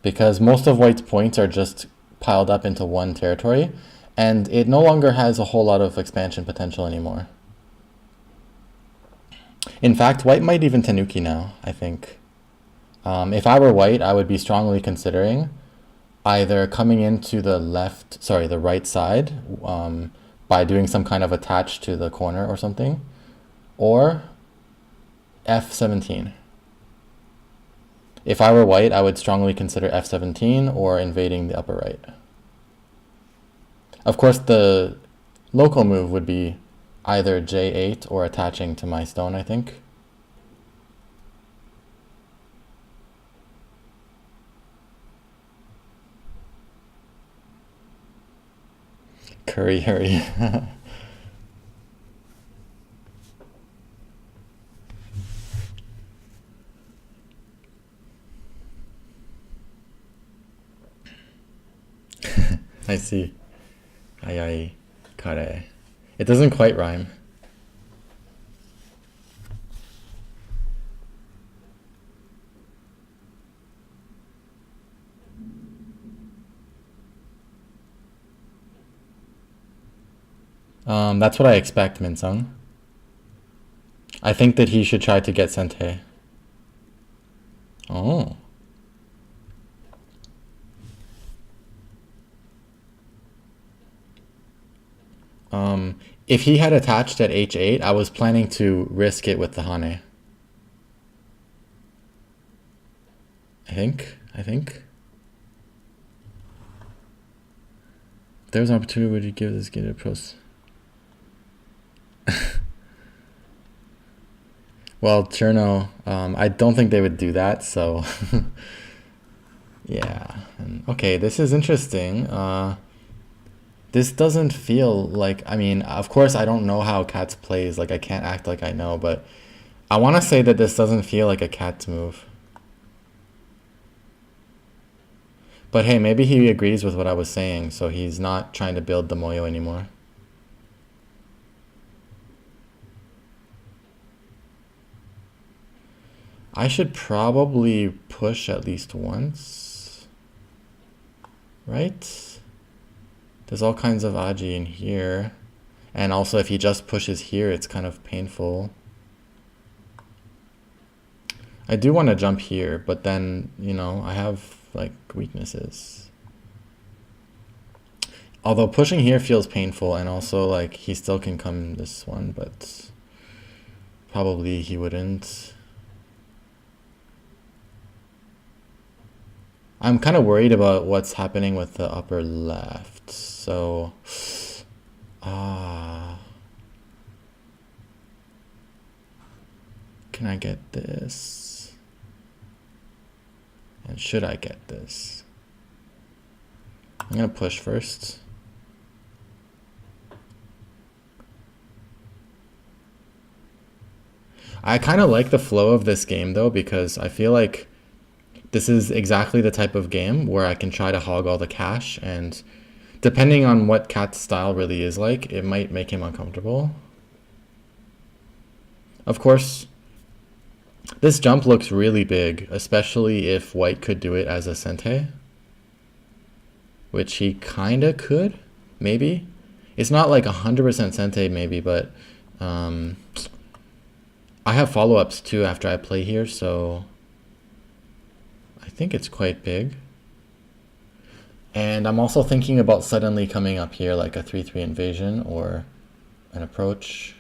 because most of white's points are just piled up into one territory, and it no longer has a whole lot of expansion potential anymore. In fact, white might even Tanuki now, I think. If I were white, I would be strongly considering either coming into the the right side by doing some kind of attach to the corner or something, or F17. If I were white, I would strongly consider F17 or invading the upper right. Of course, the local move would be either J8 or attaching to my stone, I think. Curry, hurry. I see. Ai kare. It doesn't quite rhyme. That's what I expect, Minsung. I think that he should try to get Sente. Oh. If he had attached at H8, I was planning to risk it with the Hane. I think. If there was an opportunity, would you give this kid a pros? Well, Cherno, I don't think they would do that, so yeah. Okay, this is interesting. This doesn't feel like, I mean, of course I don't know how Cats plays, like I can't act like I know, but I want to say that this doesn't feel like a Cats move. But hey, maybe he agrees with what I was saying, so he's not trying to build the Moyo anymore. I should probably push at least once, right? There's all kinds of Aji in here. And also if he just pushes here, it's kind of painful. I do want to jump here, but then, you know, I have like weaknesses. Although pushing here feels painful, and also like he still can come this one, but probably he wouldn't. I'm kind of worried about what's happening with the upper left. So, can I get this? And should I get this? I'm gonna push first. I kind of like the flow of this game though, because I feel like this is exactly the type of game where I can try to hog all the cash, and depending on what Cat's style really is like, it might make him uncomfortable. Of course, this jump looks really big, especially if White could do it as a Sente, which he kinda could, maybe. It's not like 100% Sente maybe, but I have follow-ups too after I play here, so I think it's quite big. And I'm also thinking about suddenly coming up here like a 3-3 invasion or an approach.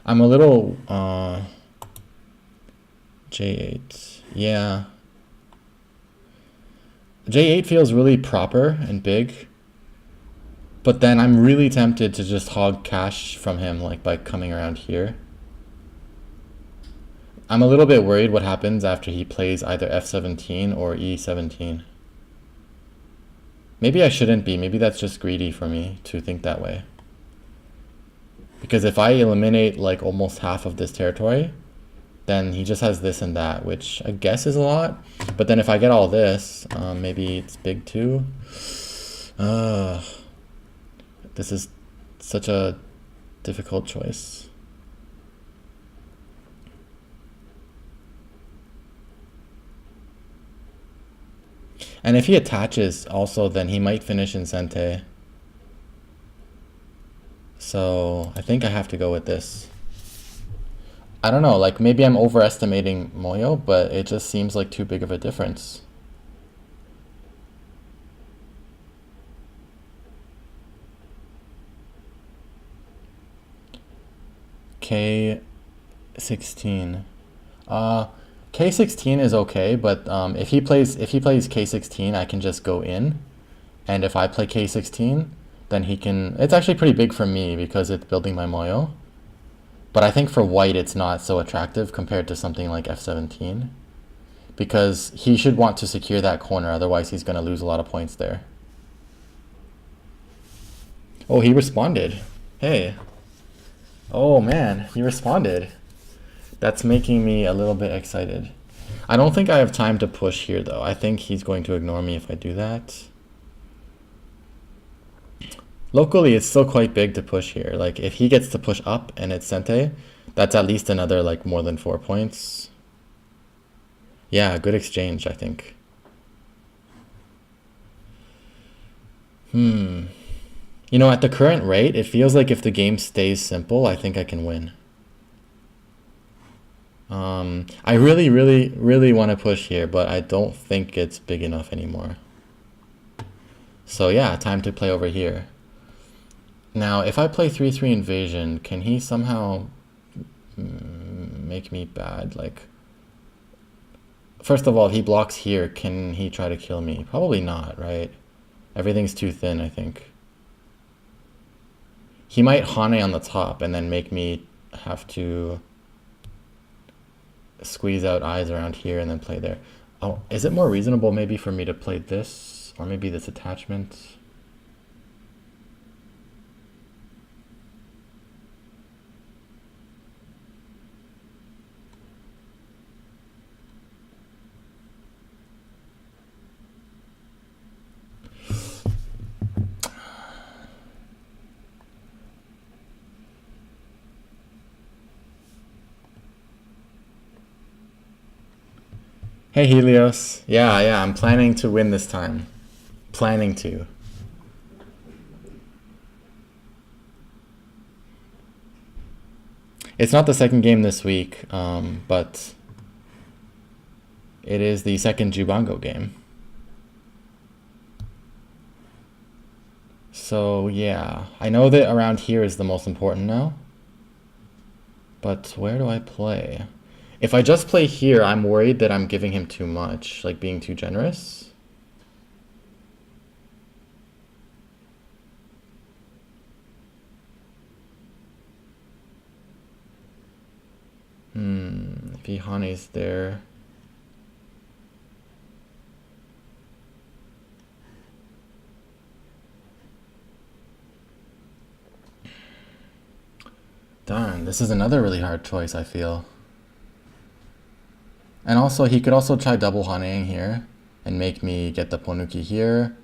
I'm a little J8. Yeah. J8 feels really proper and big. But then I'm really tempted to just hog cash from him, like by coming around here. I'm a little bit worried what happens after he plays either F17 or E17. Maybe I shouldn't be. Maybe that's just greedy for me to think that way. Because if I eliminate like almost half of this territory, then he just has this and that, which I guess is a lot. But then if I get all this, maybe it's big too. This is such a difficult choice. And if he attaches also, then he might finish in Sente. So I think I have to go with this. I don't know, like maybe I'm overestimating Moyo, but it just seems like too big of a difference. K16. K16 is okay, but if he plays K16, I can just go in, and if I play K16, then he can. It's actually pretty big for me because it's building my Moyo. But I think for White, it's not so attractive compared to something like F17, because he should want to secure that corner, otherwise he's going to lose a lot of points there. Oh, he responded. Hey. Oh man, he responded. That's making me a little bit excited. I don't think I have time to push here though. I think he's going to ignore me if I do that. Locally, it's still quite big to push here. Like if he gets to push up and it's Sente, that's at least another like more than 4 points. Yeah, good exchange, I think. You know, at the current rate, it feels like if the game stays simple, I think I can win. I really, really, really want to push here, but I don't think it's big enough anymore. So yeah, time to play over here. Now, if I play 3-3 invasion, can he somehow make me bad? Like, first of all, if he blocks here, can he try to kill me? Probably not, right? Everything's too thin, I think. He might Hane on the top and then make me have to squeeze out eyes around here and then play there. Oh, is it more reasonable maybe for me to play this or maybe this attachment? Hey Helios. Yeah, I'm planning to win this time. Planning to. It's not the second game this week, but it is the second Jubango game. So yeah, I know that around here is the most important now. But where do I play? If I just play here, I'm worried that I'm giving him too much, like being too generous. If he Hane's there. Darn, this is another really hard choice, I feel. And also, he could also try double Haneing here and make me get the Ponuki here.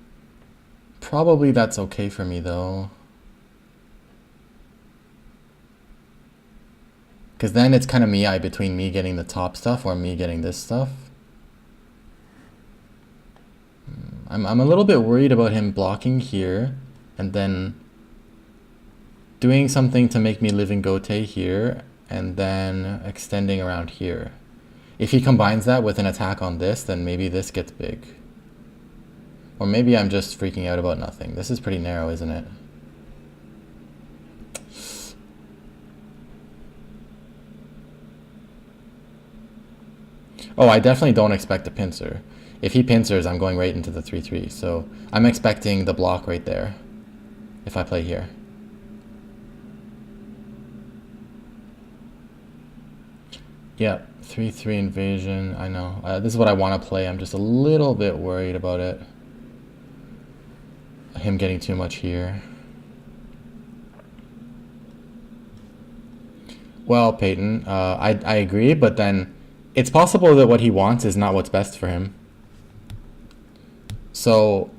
Probably that's okay for me, though. Because then it's kind of me between me getting the top stuff or me getting this stuff. I'm a little bit worried about him blocking here and then doing something to make me live in Gote here and then extending around here. If he combines that with an attack on this, then maybe this gets big. Or maybe I'm just freaking out about nothing. This is pretty narrow, isn't it? Oh, I definitely don't expect a pincer. If he pincers, I'm going right into the 3-3. So I'm expecting the block right there if I play here. Yeah, 3-3 invasion. I know. This is what I want to play. I'm just a little bit worried about it. Him getting too much here. Well, Peyton, I agree, but then it's possible that what he wants is not what's best for him. So,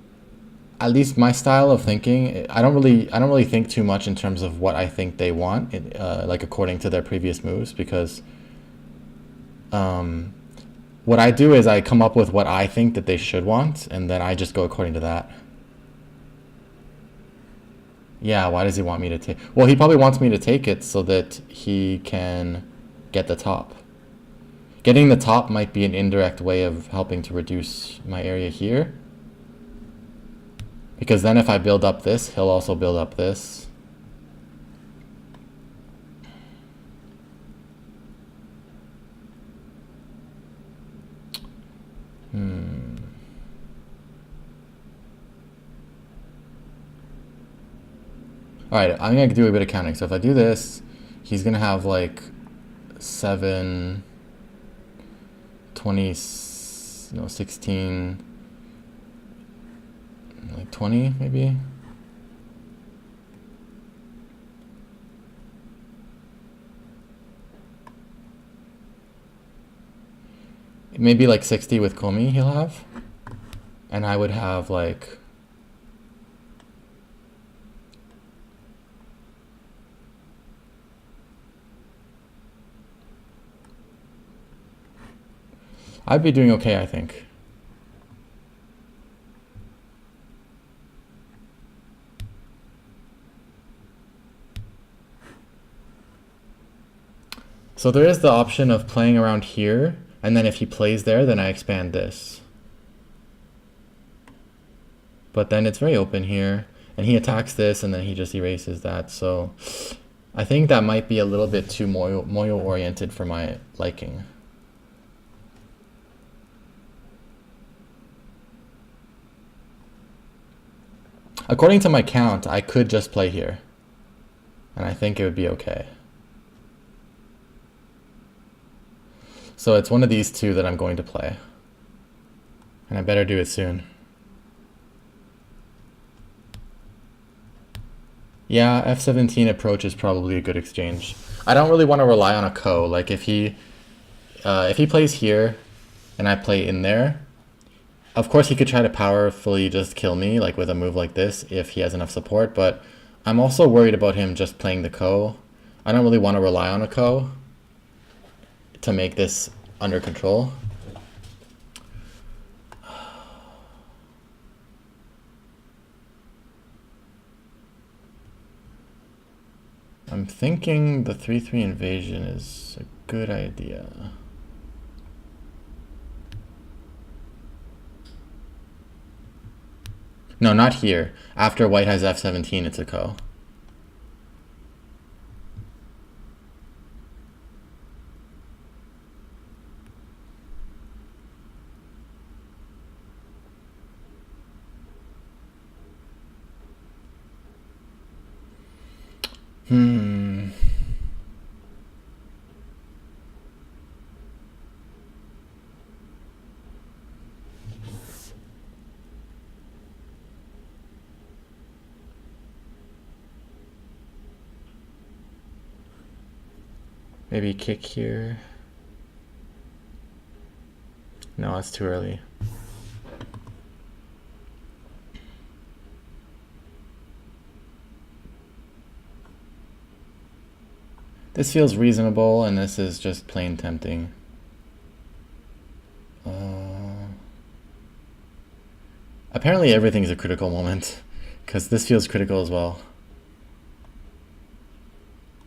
at least my style of thinking, I don't really think too much in terms of what I think they want, like according to their previous moves, because what I do is I come up with what I think that they should want, and then I just go according to that. Yeah, why does he want me to take? Well, he probably wants me to take it so that he can get the top. Getting the top might be an indirect way of helping to reduce my area here. Because then if I build up this, he'll also build up this. Alright, I'm going to do a bit of counting. So if I do this, he's going to have like 7, 20, no, 16, like 20 maybe. Maybe like 60 with Komi he'll have. And I would have like... I'd be doing okay, I think. So there is the option of playing around here, and then if he plays there, then I expand this. But then it's very open here, and he attacks this, and then he just erases that. So I think that might be a little bit too Moyo-oriented for my liking. According to my count, I could just play here, and I think it would be okay. So it's one of these two that I'm going to play, and I better do it soon. Yeah, F17 approach is probably a good exchange. I don't really want to rely on a ko. Like if he plays here, and I play in there, of course he could try to powerfully just kill me, like with a move like this, if he has enough support. But I'm also worried about him just playing the ko. I don't really want to rely on a ko to make this under control. I'm thinking the 3-3 invasion is a good idea. No, not here. After white has F17, it's a ko. Maybe kick here. No, it's too early. This feels reasonable, and this is just plain tempting. Apparently everything's a critical moment, because this feels critical as well.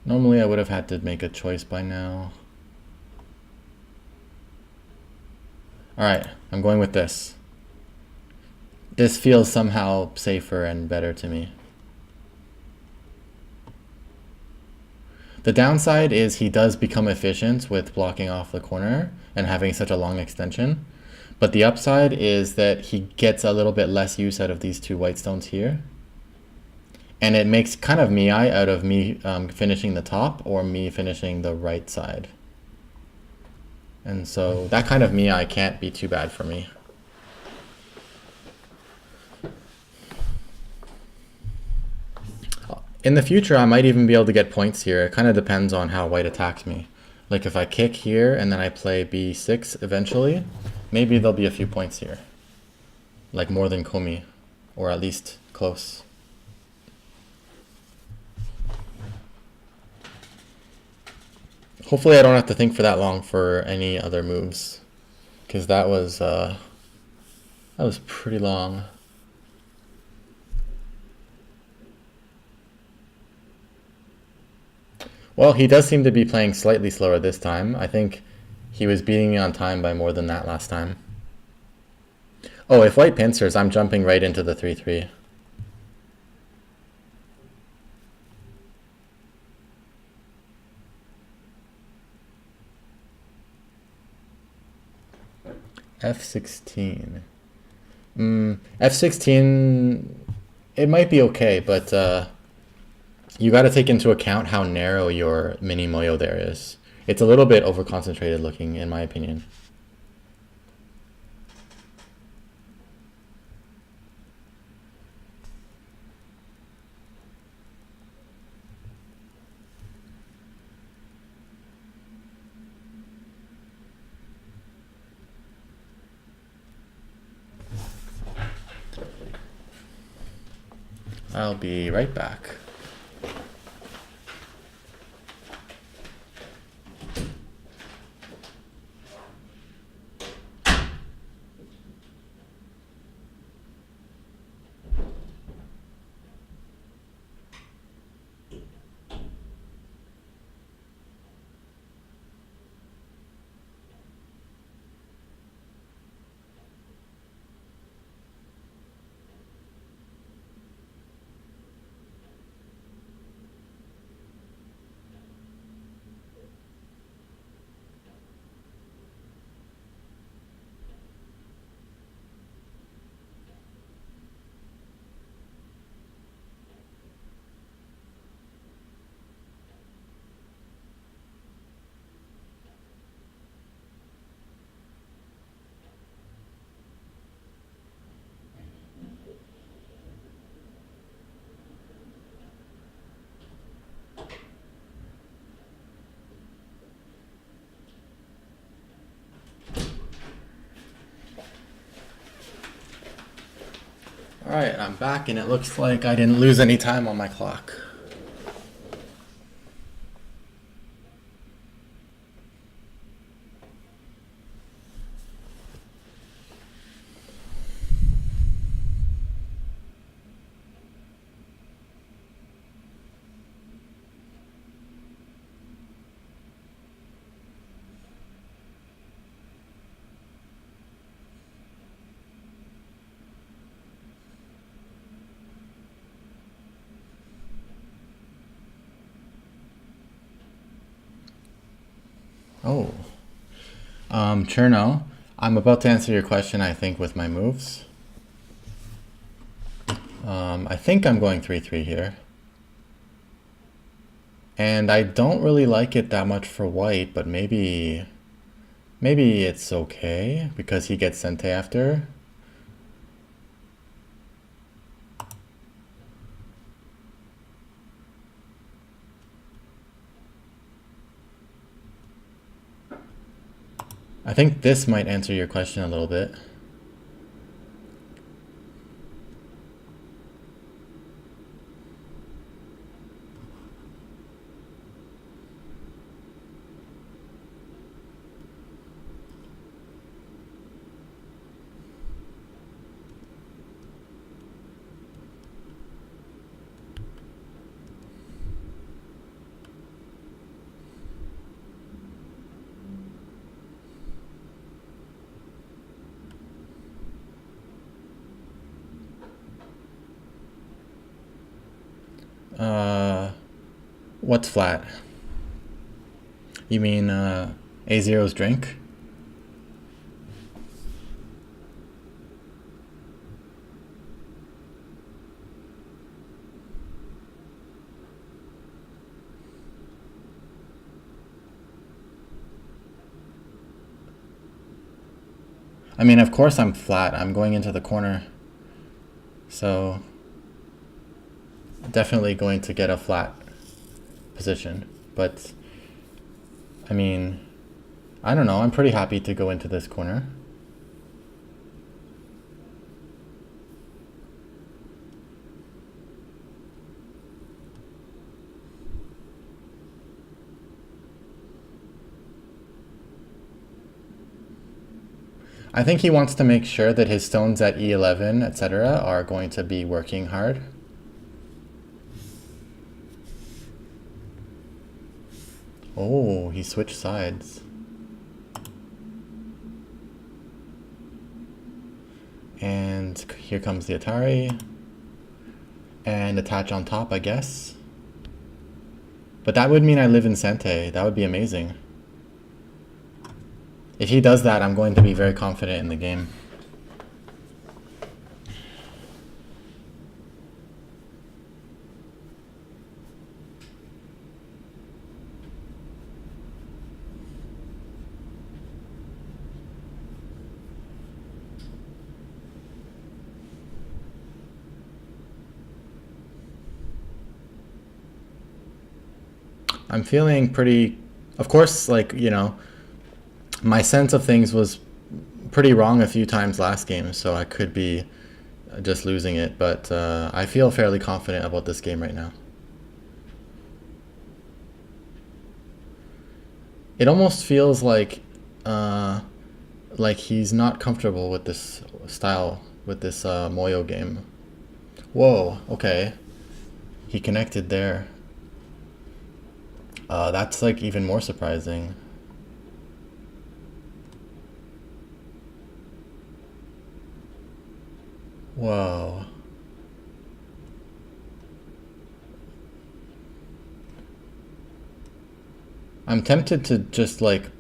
Normally I would have had to make a choice by now. Alright, I'm going with this. This feels somehow safer and better to me. The downside is he does become efficient with blocking off the corner and having such a long extension. But the upside is that he gets a little bit less use out of these two white stones here. And it makes kind of Miai out of me finishing the top or me finishing the right side. And so that kind of Miai can't be too bad for me. In the future, I might even be able to get points here. It kind of depends on how white attacks me. Like if I kick here and then I play b6 eventually, maybe there'll be a few points here. Like more than Komi, or at least close. Hopefully I don't have to think for that long for any other moves, because that was pretty long. Well, he does seem to be playing slightly slower this time. I think he was beating me on time by more than that last time. Oh, if white pincers, I'm jumping right into the 3-3. F16. F16, it might be okay, but you got to take into account how narrow your mini moyo there is. It's a little bit over-concentrated looking, in my opinion. I'll be right back. Alright, I'm back and it looks like I didn't lose any time on my clock. Oh. Cherno, I'm about to answer your question, I think, with my moves. I think I'm going 3-3 here. And I don't really like it that much for white, but maybe it's okay because he gets Sente after. I think this might answer your question a little bit. What's flat? You mean A0's drink? I mean, of course I'm flat. I'm going into the corner. So definitely going to get a flat position. But I mean, I don't know. I'm pretty happy to go into this corner. I think he wants to make sure that his stones at E11, etc. are going to be working hard. Oh, he switched sides. And here comes the Atari. And attach on top, I guess. But that would mean I live in Sente. That would be amazing. If he does that, I'm going to be very confident in the game. I'm feeling pretty, of course, like, you know, my sense of things was pretty wrong a few times last game, so I could be just losing it, but I feel fairly confident about this game right now. It almost feels like he's not comfortable with this style, with this Moyo game. Whoa, okay. He connected there. That's like even more surprising. Whoa. I'm tempted to just like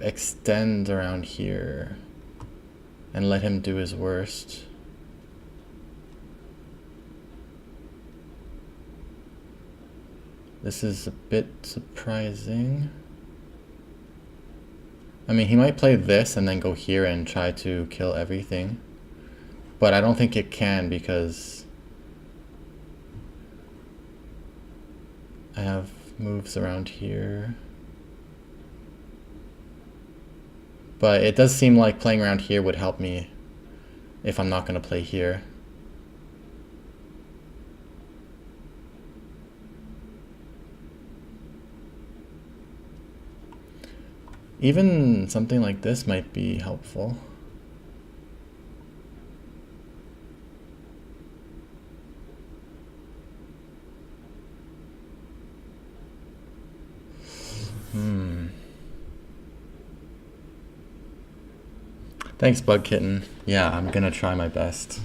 extend around here and let him do his worst. This is a bit surprising. I mean, he might play this and then go here and try to kill everything. But I don't think it can because I have moves around here. But it does seem like playing around here would help me if I'm not going to play here. Even something like this might be helpful. Thanks, Bug Kitten. Yeah, I'm gonna try my best.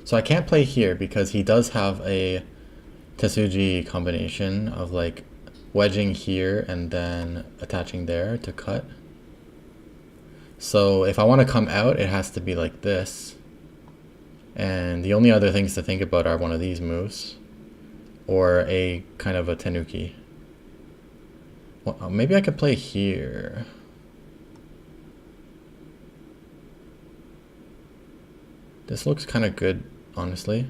So I can't play here because he does have a Tetsuji combination of like wedging here and then attaching there to cut. So if I want to come out, it has to be like this. And the only other things to think about are one of these moves or a kind of a tenuki. Well, maybe I could play here. This looks kind of good, honestly.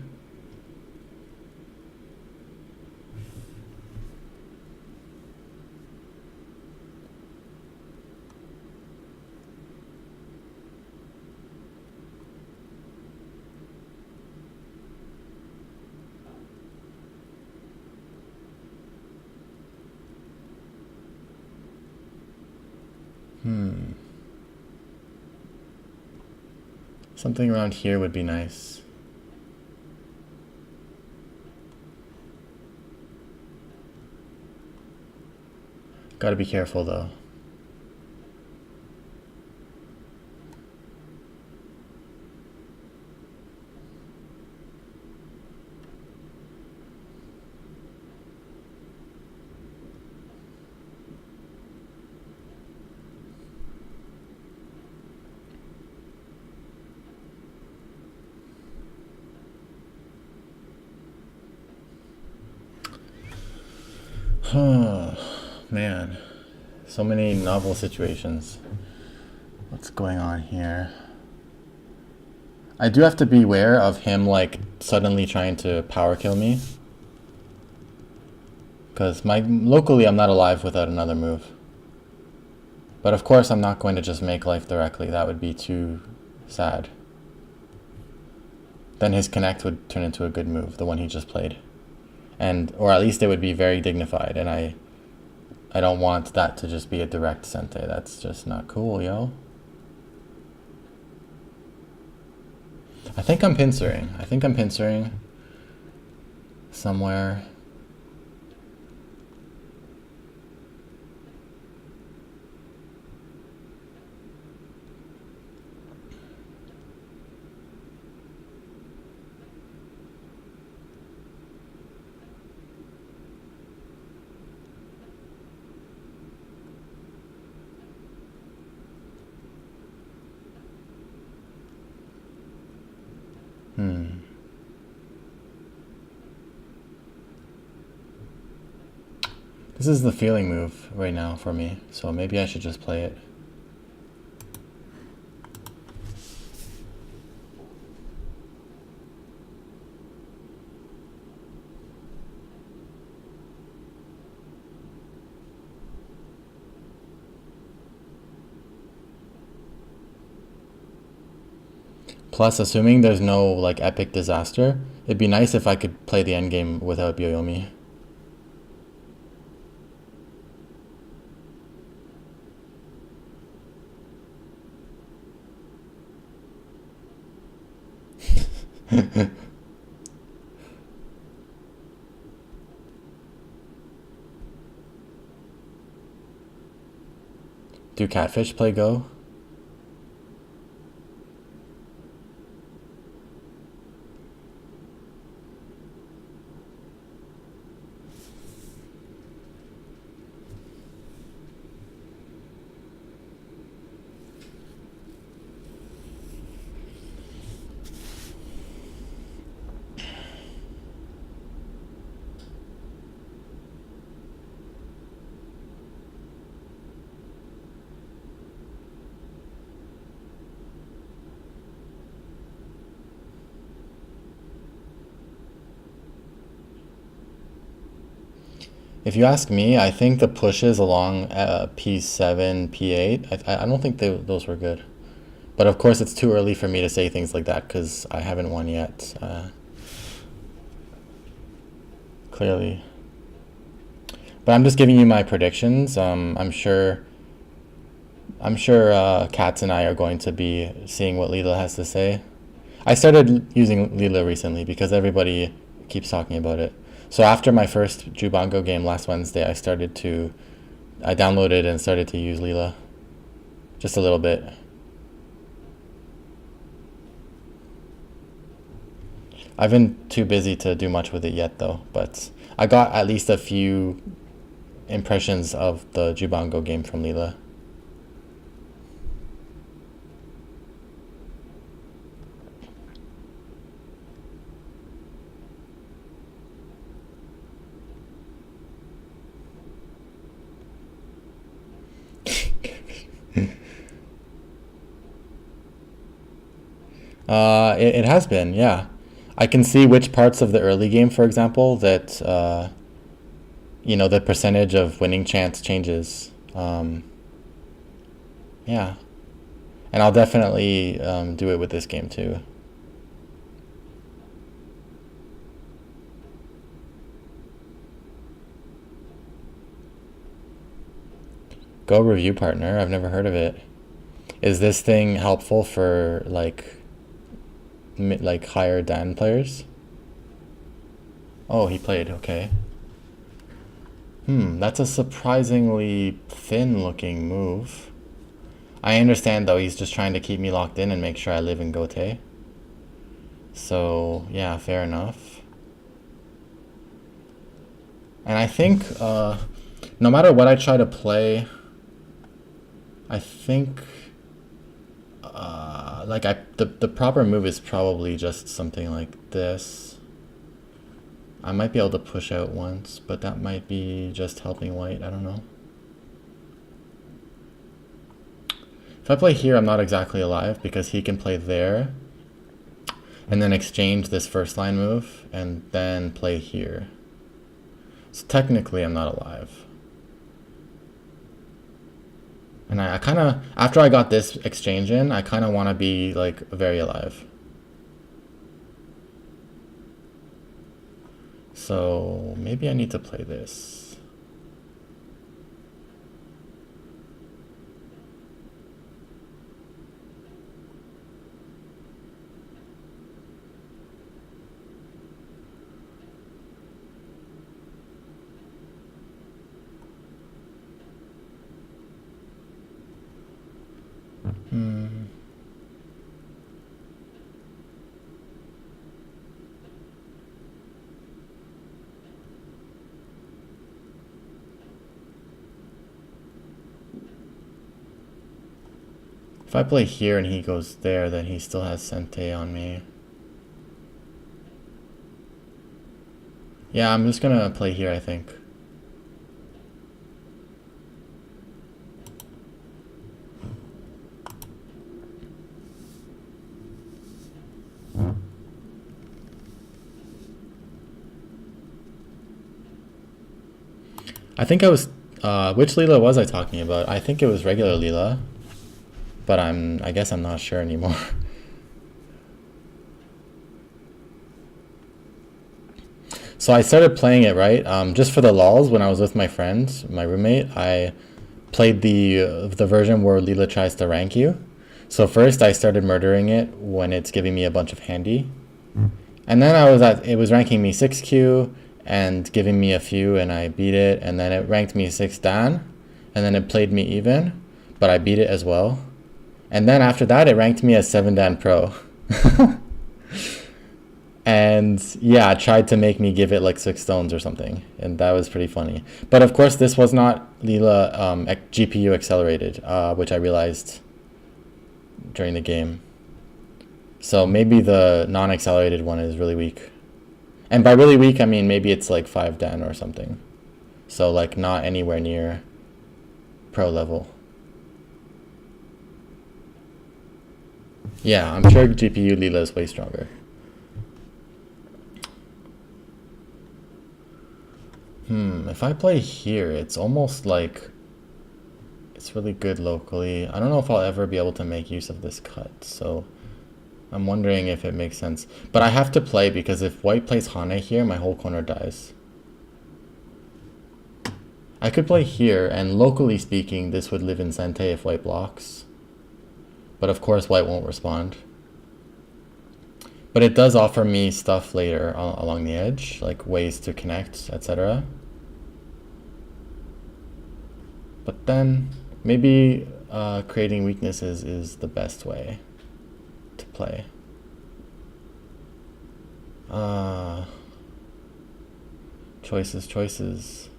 Something around here would be nice. Gotta be careful though. Oh, man. So many novel situations. What's going on here? I do have to beware of him like suddenly trying to power kill me. Because locally I'm not alive without another move. But of course I'm not going to just make life directly. That would be too sad. Then his connect would turn into a good move, the one he just played. Or at least it would be very dignified, and I don't want that to just be a direct sente. That's just not cool, yo. I think I'm pincering somewhere. This is the feeling move right now for me, so maybe I should just play it. Plus, assuming there's no like epic disaster, it'd be nice if I could play the endgame without Byoyomi. Do catfish play Go? If you ask me, I think the pushes along P7, P8, I don't think those were good. But of course, it's too early for me to say things like that because I haven't won yet. Clearly. But I'm just giving you my predictions. I'm sure Cats and I are going to be seeing what Leela has to say. I started using Leela recently because everybody keeps talking about it. So after my first Jubango game last Wednesday, I downloaded and started to use Leela. Just a little bit. I've been too busy to do much with it yet though, but I got at least a few impressions of the Jubango game from Leela. It has been, yeah. I can see which parts of the early game, for example, that you know, the percentage of winning chance changes. Yeah, and I'll definitely do it with this game too. Go review partner. I've never heard of it. Is this thing helpful for like higher Dan players? Oh, he played. Okay. That's a surprisingly thin looking move. I understand though, he's just trying to keep me locked in and make sure I live in Gote. So yeah, fair enough. And I think no matter what I try to play, I think the proper move is probably just something like this. I might be able to push out once, but that might be just helping white. I don't know. If I play here, I'm not exactly alive because he can play there and then exchange this first line move and then play here. So technically, I'm not alive. And I kind of, after I got this exchange in, I kind of want to be like very alive. So maybe I need to play this. If I play here and he goes there, then he still has Sente on me. Yeah, I'm just gonna play here, I think. I think I was, which Leela was I talking about? I think it was regular Leela, but I guess I'm not sure anymore. So I started playing it, right? Just for the lulz when I was with my friend, my roommate, I played the version where Leela tries to rank you. So first I started murdering it when it's giving me a bunch of handy. And then it was ranking me 6Q and giving me a few and I beat it, and then it ranked me 6 Dan, and then it played me even, but I beat it as well. And then after that it ranked me as 7 Dan Pro. And yeah, tried to make me give it like 6 stones or something, and that was pretty funny. But of course this was not Leela GPU accelerated, which I realized during the game. So maybe the non-accelerated one is really weak. And by really weak, I mean maybe it's like 5 Dan or something. So like not anywhere near pro level. Yeah, I'm sure GPU Leela is way stronger. If I play here, it's almost like it's really good locally. I don't know if I'll ever be able to make use of this cut, so I'm wondering if it makes sense. But I have to play because if white plays Hane here, my whole corner dies. I could play here, and locally speaking, this would live in Sente if white blocks. But of course, white won't respond. But it does offer me stuff later along the edge, like ways to connect, etc. But then maybe creating weaknesses is the best way to play. Choices.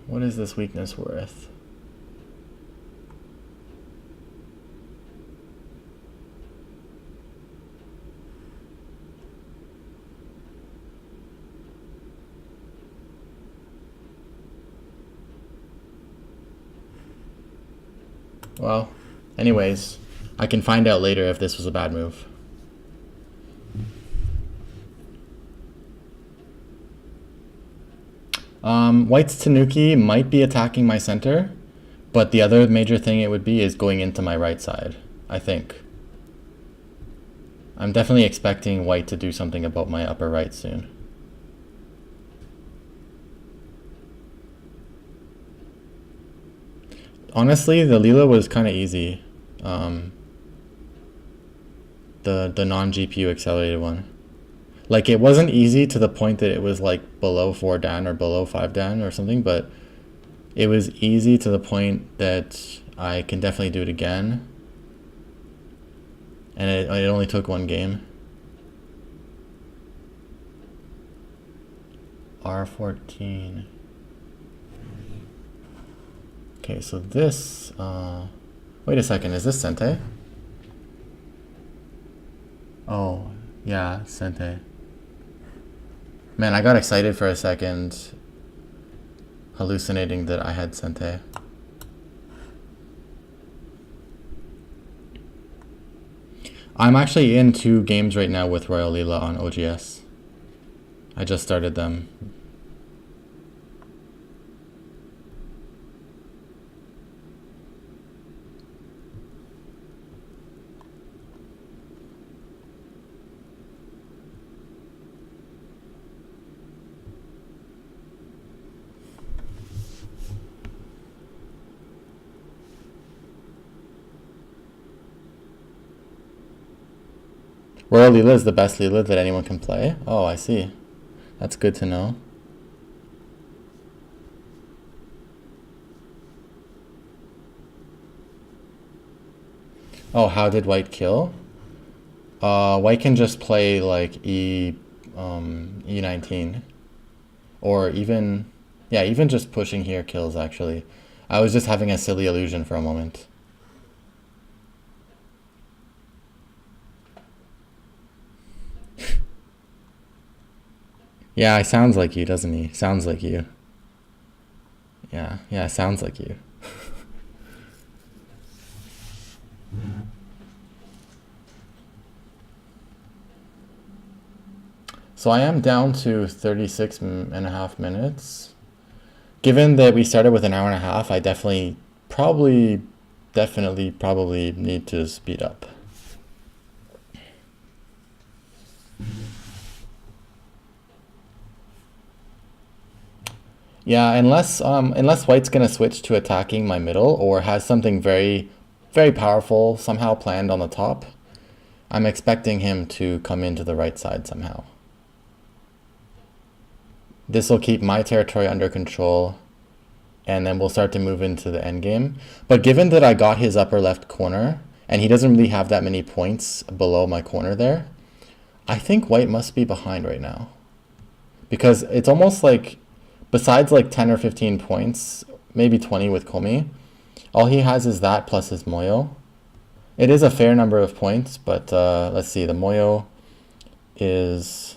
What is this weakness worth? Well, anyways, I can find out later if this was a bad move. White's Tanuki might be attacking my center, but the other major thing it would be is going into my right side, I think. I'm definitely expecting white to do something about my upper right soon. Honestly, the Leela was kind of easy. The non-GPU accelerated one. Like, it wasn't easy to the point that it was like below 4 Dan or below 5 Dan or something, but it was easy to the point that I can definitely do it again. And it only took one game. R14. Okay, so this, wait a second, is this Sente? Oh, yeah, Sente. Man, I got excited for a second, hallucinating that I had Sente. I'm actually in 2 games right now with Royal Leela on OGS. I just started them. Royal Leela is the best Leela that anyone can play? Oh, I see. That's good to know. Oh, how did white kill? White can just play like E19. Or even, yeah, even just pushing here kills actually. I was just having a silly illusion for a moment. Yeah, he sounds like you, doesn't he? Sounds like you. Yeah, sounds like you. So I am down to 36 and a half minutes. Given that we started with an hour and a half, I definitely, probably need to speed up. Yeah, unless white's gonna switch to attacking my middle or has something very, very powerful somehow planned on the top, I'm expecting him to come into the right side somehow. This will keep my territory under control, and then we'll start to move into the end game. But given that I got his upper left corner, and he doesn't really have that many points below my corner there, I think white must be behind right now. Because it's almost like, besides like 10 or 15 points, maybe 20 with Komi, all he has is that plus his Moyo. It is a fair number of points, but let's see, the Moyo is...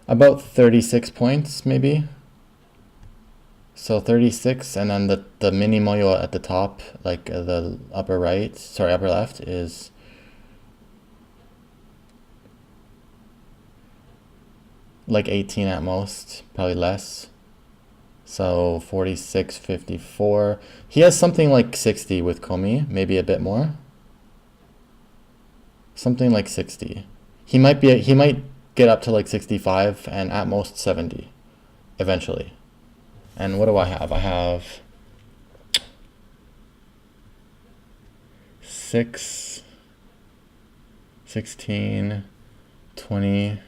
about 36 points, maybe. So 36, and then the mini Moyo at the top, like the upper left is like 18 at most, probably less. So 46, 54. He has something like 60 with Komi, maybe a bit more. Something like 60. He might get up to like 65 and at most 70 eventually. And what do I have? I have 6, 16, 20,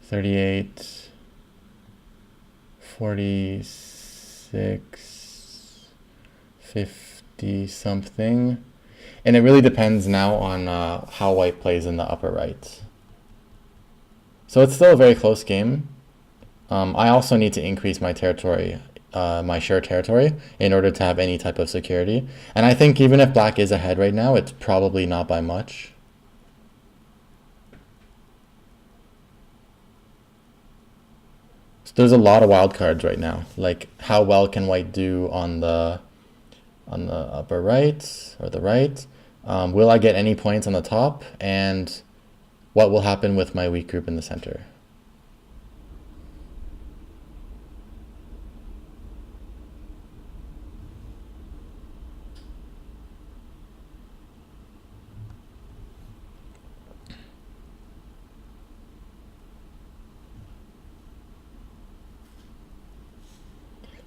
38, 46, 50 something. And it really depends now on how white plays in the upper right. So it's still a very close game. I also need to increase my territory, my share territory, in order to have any type of security. And I think even if black is ahead right now, it's probably not by much. So there's a lot of wild cards right now. Like, how well can white do on the upper right or the right? Will I get any points on the top? And what will happen with my weak group in the center?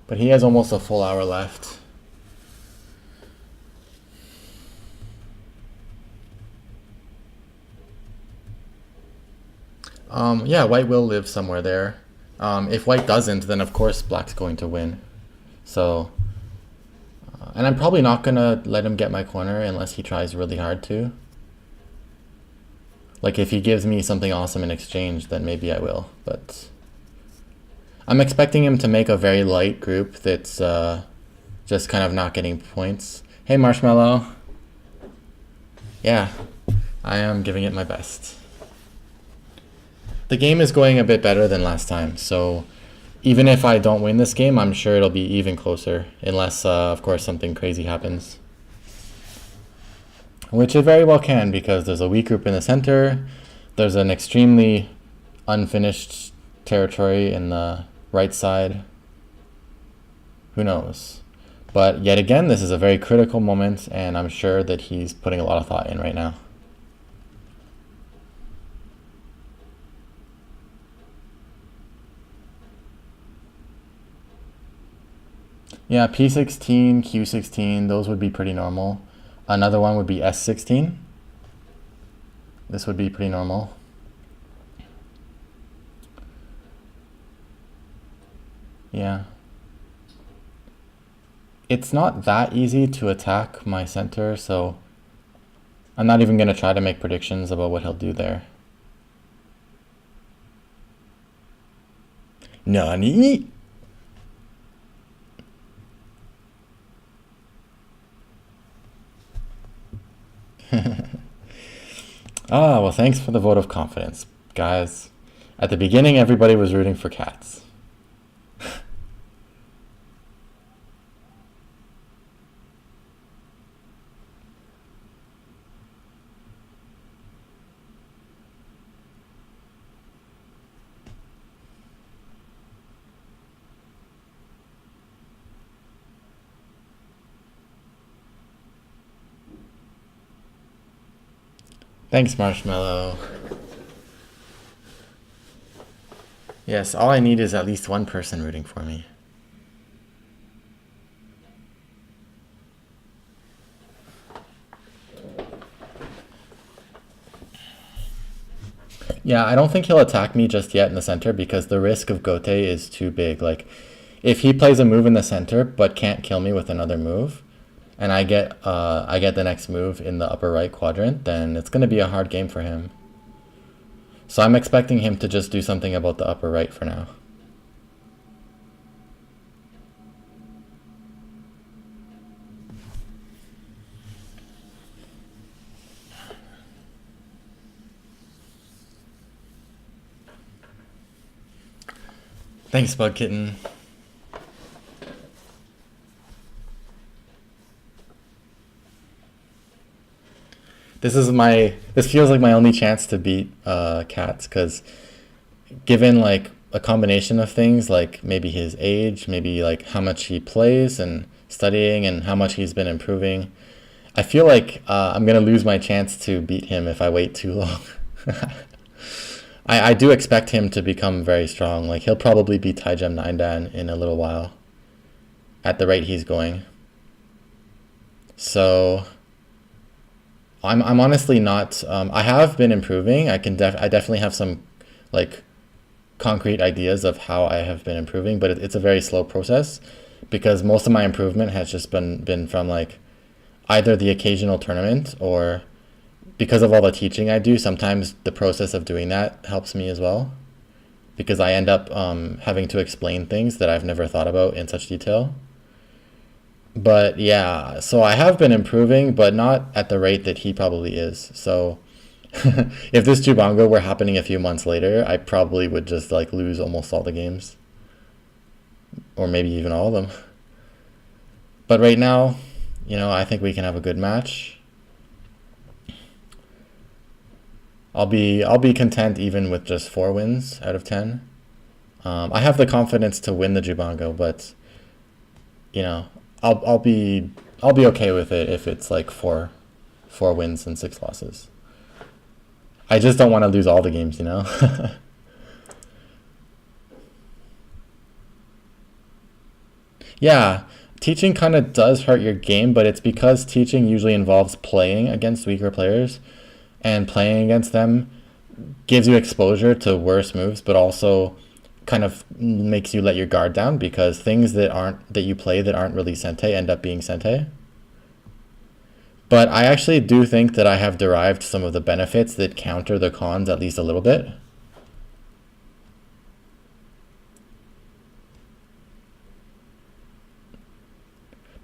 But he has almost a full hour left. Yeah, white will live somewhere there. If white doesn't, then of course black's going to win. So, and I'm probably not gonna let him get my corner unless he tries really hard to. Like, if he gives me something awesome in exchange, then maybe I will, but I'm expecting him to make a very light group that's just kind of not getting points. Hey, Marshmallow. Yeah, I am giving it my best. The game is going a bit better than last time, so even if I don't win this game, I'm sure it'll be even closer, unless, of course, something crazy happens. Which it very well can, because there's a weak group in the center, there's an extremely unfinished territory in the right side. Who knows? But yet again, this is a very critical moment, and I'm sure that he's putting a lot of thought in right now. Yeah, P16, Q16, those would be pretty normal. Another one would be S16. This would be pretty normal. Yeah. It's not that easy to attack my center, so I'm not even going to try to make predictions about what he'll do there. Nani? Ah, well, thanks for the vote of confidence, guys. At the beginning, everybody was rooting for cats. Thanks, Marshmallow. Yes, all I need is at least one person rooting for me. Yeah, I don't think he'll attack me just yet in the center because the risk of Gote is too big. Like, if he plays a move in the center but can't kill me with another move, and I get the next move in the upper right quadrant, then it's going to be a hard game for him. So I'm expecting him to just do something about the upper right for now. Thanks, Bug Kitten. This feels like my only chance to beat Cats, because given like a combination of things, like maybe his age, maybe like how much he plays and studying and how much he's been improving, I feel like I'm gonna lose my chance to beat him if I wait too long. I do expect him to become very strong. Like, he'll probably be Taijam 9 Dan in a little while at the rate he's going. So I'm honestly not. I have been improving. I definitely have some like concrete ideas of how I have been improving, but it's a very slow process because most of my improvement has just been from like either the occasional tournament or because of all the teaching I do. Sometimes the process of doing that helps me as well because I end up having to explain things that I've never thought about in such detail. But yeah, so I have been improving, but not at the rate that he probably is. So if this Jubango were happening a few months later, I probably would just like lose almost all the games. Or maybe even all of them. But right now, you know, I think we can have a good match. I'll be content even with just 4 wins out of 10. I have the confidence to win the Jubango, but you know, I'll be okay with it if it's like 4 wins and 6 losses. I just don't want to lose all the games, you know? Yeah, teaching kind of does hurt your game, but it's because teaching usually involves playing against weaker players, and playing against them gives you exposure to worse moves, but also kind of makes you let your guard down because things that you play that aren't really Sente end up being Sente. But I actually do think that I have derived some of the benefits that counter the cons at least a little bit.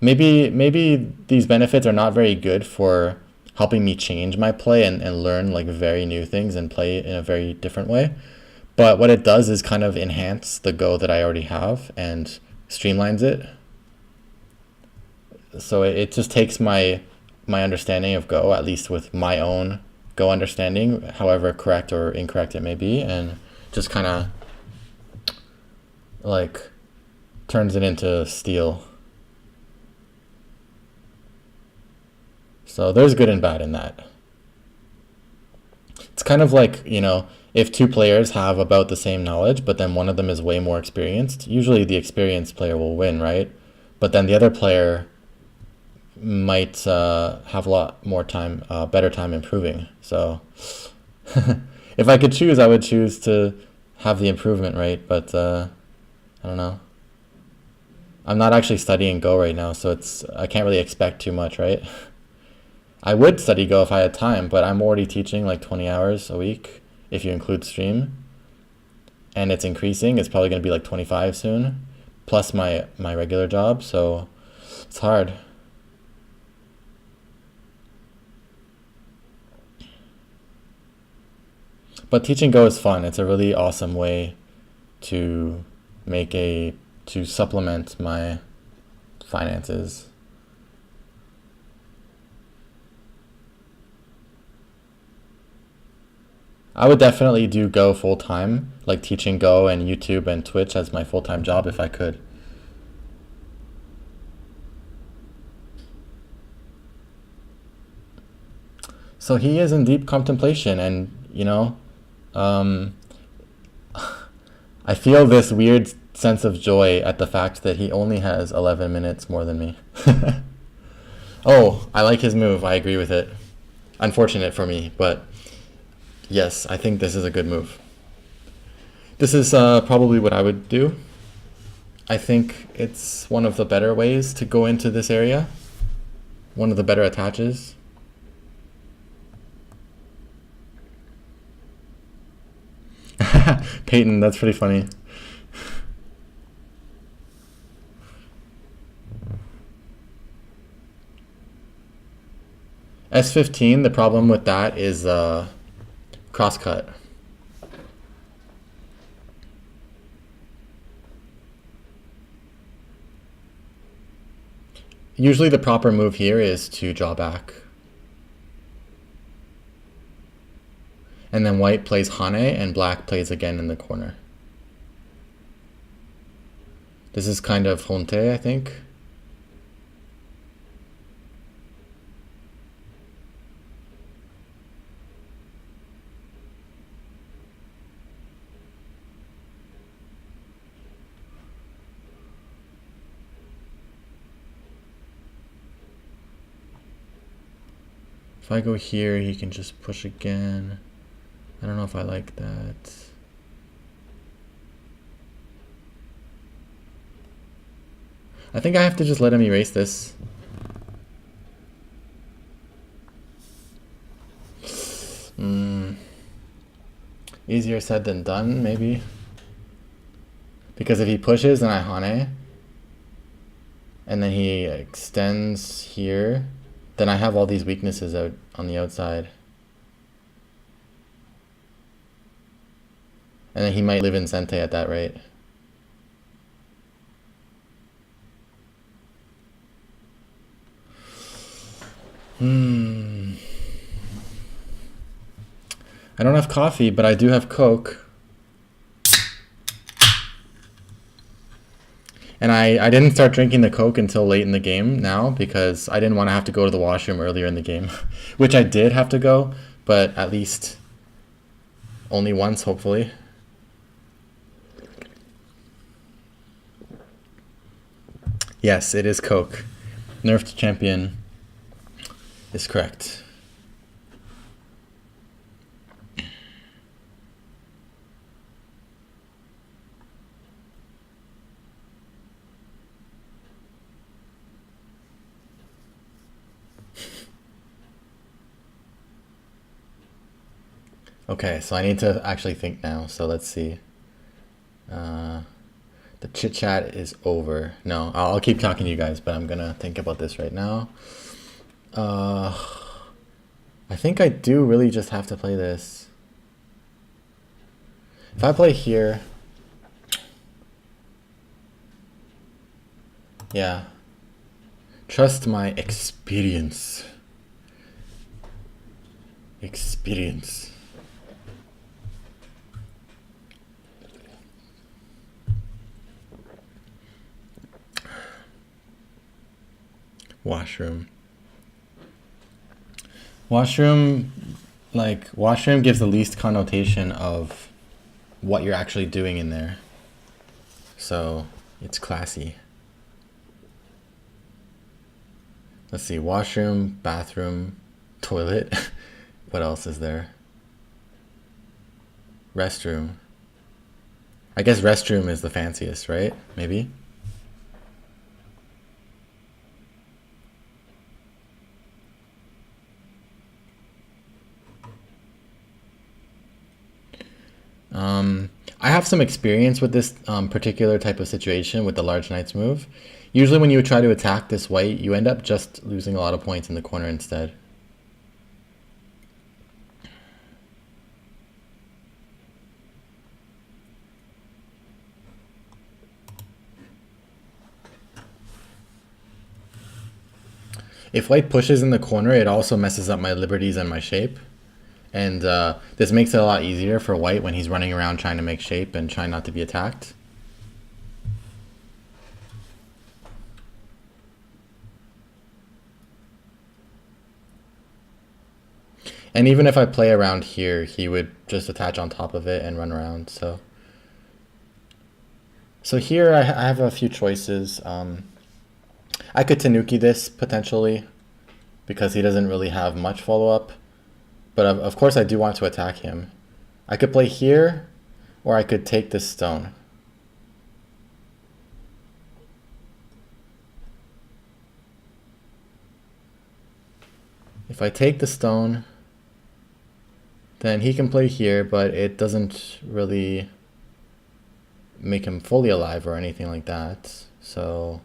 Maybe these benefits are not very good for helping me change my play and learn like very new things and play in a very different way. But what it does is kind of enhance the Go that I already have and streamlines it. So it just takes my understanding of Go, at least with my own Go understanding, however correct or incorrect it may be, and just kind of like turns it into steel. So there's good and bad in that. It's kind of like, you know, if 2 players have about the same knowledge, but then one of them is way more experienced, usually the experienced player will win, right? But then the other player might have a lot more time, better time improving. So if I could choose, I would choose to have the improvement rate, but I don't know. I'm not actually studying Go right now, so I can't really expect too much, right? I would study Go if I had time, but I'm already teaching like 20 hours a week if you include stream. And it's increasing. It's probably going to be like 25 soon, plus my regular job, so it's hard. But teaching Go is fun. It's a really awesome way to to supplement my finances. I would definitely do Go full time, like teaching Go and YouTube and Twitch as my full-time job if I could. So he is in deep contemplation, and you know, um, I feel this weird sense of joy at the fact that he only has 11 minutes more than me. Oh, I like his move. I agree with it. Unfortunate for me, but yes, I think this is a good move. This is probably what I would do. I think it's one of the better ways to go into this area. One of the better attaches. Peyton, that's pretty funny. S15, the problem with that is crosscut. Usually the proper move here is to draw back. And then white plays Hane and black plays again in the corner. This is kind of Honte, I think. If I go here, he can just push again. I don't know if I like that. I think I have to just let him erase this. Easier said than done, maybe. Because if he pushes, then I Hane. And then he extends here. Then I have all these weaknesses out on the outside. And then he might live in Sente at that rate. I don't have coffee, but I do have Coke. And I didn't start drinking the Coke until late in the game now because I didn't want to have to go to the washroom earlier in the game. Which I did have to go, but at least only once, hopefully. Yes, it is Coke. Nerfed champion is correct. Okay, so I need to actually think now, so let's see. The chit chat is over. No, I'll keep talking to you guys, but I'm gonna think about this right now. I think I do really just have to play this. If I play here, yeah, trust my experience. Washroom. Washroom gives the least connotation of what you're actually doing in there. So it's classy. Let's see, washroom, bathroom, toilet. What else is there? Restroom. I guess restroom is the fanciest, right? Maybe. I have some experience with this particular type of situation with the large knights move. Usually when you try to attack this white, you end up just losing a lot of points in the corner instead. If white pushes in the corner, it also messes up my liberties and my shape. And this makes it a lot easier for white when he's running around trying to make shape and trying not to be attacked. And even if I play around here, he would just attach on top of it and run around. So here I have a few choices. I could Tanuki this potentially because he doesn't really have much follow-up. But of course I do want to attack him. I could play here, or I could take this stone. If I take the stone, then he can play here, but it doesn't really make him fully alive or anything like that. So,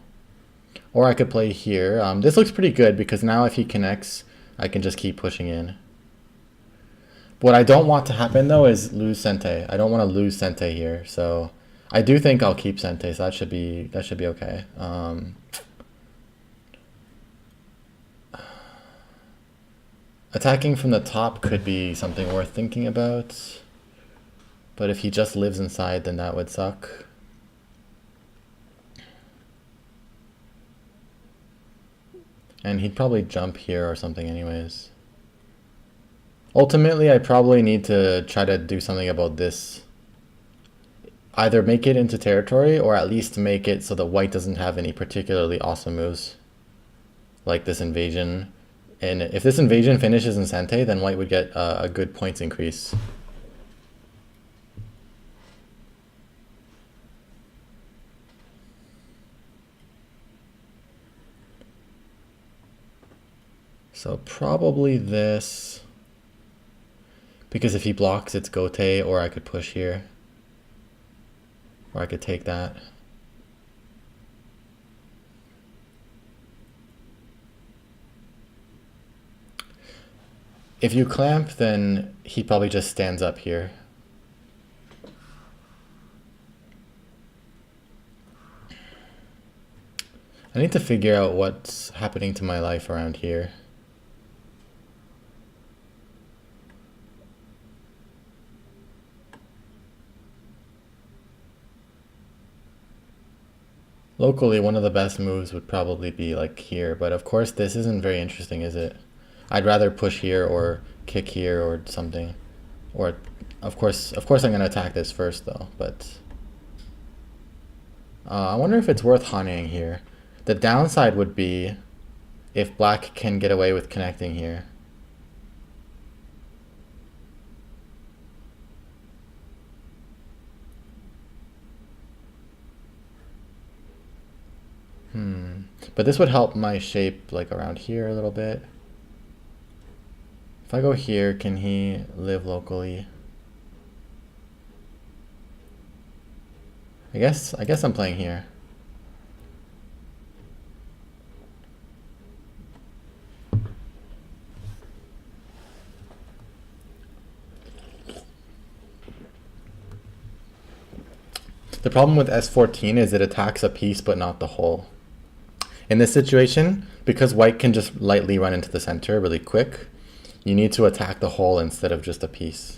or I could play here. This looks pretty good because now if he connects, I can just keep pushing in. What I don't want to happen though is lose Sente. I don't want to lose Sente here, so I do think I'll keep Sente, so that should be okay. Attacking from the top could be something worth thinking about, but if he just lives inside, then that would suck. And he'd probably jump here or something anyways. Ultimately, I probably need to try to do something about this. Either make it into territory, or at least make it so that white doesn't have any particularly awesome moves. Like this invasion. And if this invasion finishes in Sente, then white would get a good points increase. So probably this, because if he blocks, it's Gote, or I could push here, or I could take that. If you clamp, then he probably just stands up here. I need to figure out what's happening to my life around here. Locally, one of the best moves would probably be like here, but of course this isn't very interesting, is it? I'd rather push here or kick here or something. Or, of course I'm gonna attack this first though, but... I wonder if it's worth honeying here. The downside would be if black can get away with connecting here. But this would help my shape like around here a little bit. If I go here, can he live locally? I guess I'm playing here. The problem with S14 is it attacks a piece but not the whole. In this situation, because white can just lightly run into the center really quick, you need to attack the whole instead of just a piece.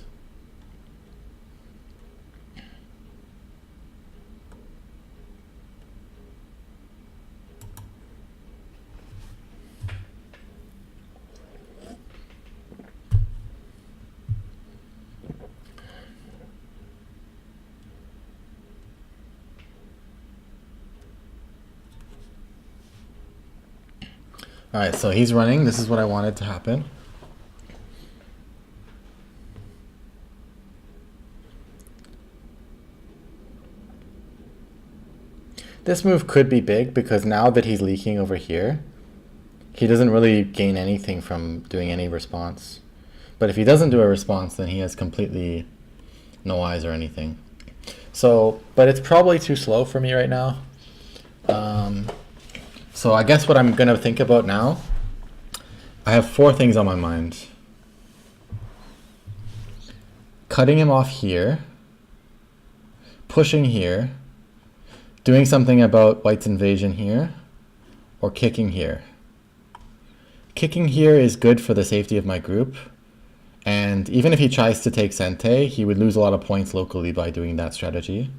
All right, so he's running. This is what I wanted to happen. This move could be big because now that he's leaking over here, he doesn't really gain anything from doing any response. But if he doesn't do a response, then he has completely no eyes or anything. So, but it's probably too slow for me right now. So I guess what I'm gonna think about now, I have 4 things on my mind. Cutting him off here, pushing here, doing something about white's invasion here, or kicking here. Kicking here is good for the safety of my group, and even if he tries to take Sente, he would lose a lot of points locally by doing that strategy.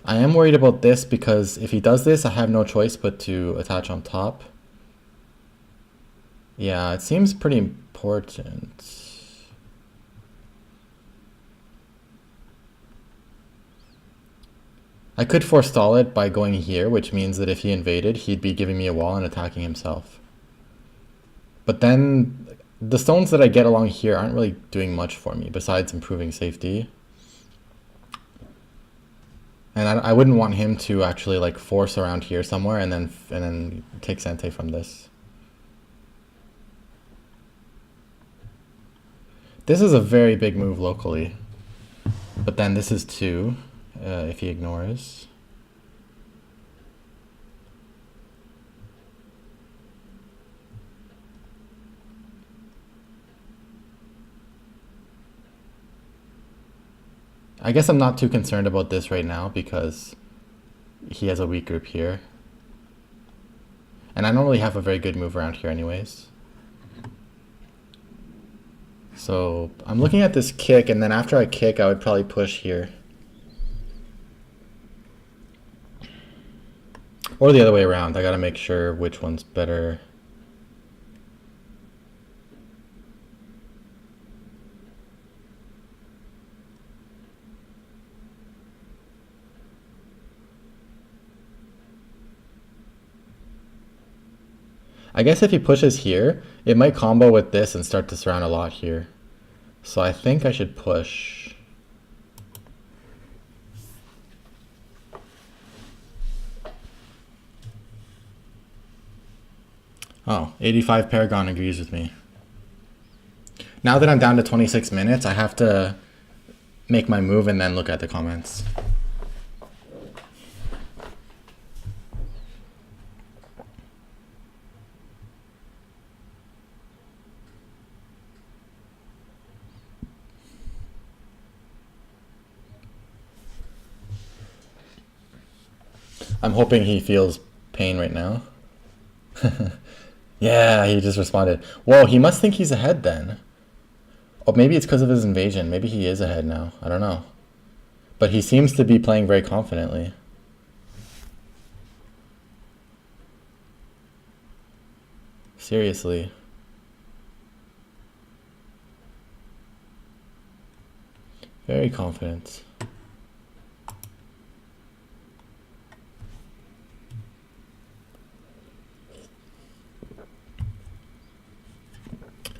I am worried about this because if he does this, I have no choice but to attach on top. Yeah, it seems pretty important. I could forestall it by going here, which means that if he invaded, he'd be giving me a wall and attacking himself. But then the stones that I get along here aren't really doing much for me besides improving safety. And I wouldn't want him to actually like force around here somewhere and then take Sente from this. This is a very big move locally, but then this is 2 if he ignores. I guess I'm not too concerned about this right now because he has a weak group here. And I don't really have a very good move around here anyways. So I'm looking at this kick, and then after I kick, I would probably push here. Or the other way around. I gotta make sure which one's better. I guess if he pushes here, it might combo with this and start to surround a lot here. So I think I should push. Oh, 85 Paragon agrees with me. Now that I'm down to 26 minutes, I have to make my move and then look at the comments. I'm hoping he feels pain right now. Yeah, he just responded. Whoa, he must think he's ahead then. Oh, maybe it's because of his invasion. Maybe he is ahead now. I don't know. But he seems to be playing very confidently. Seriously. Very confident.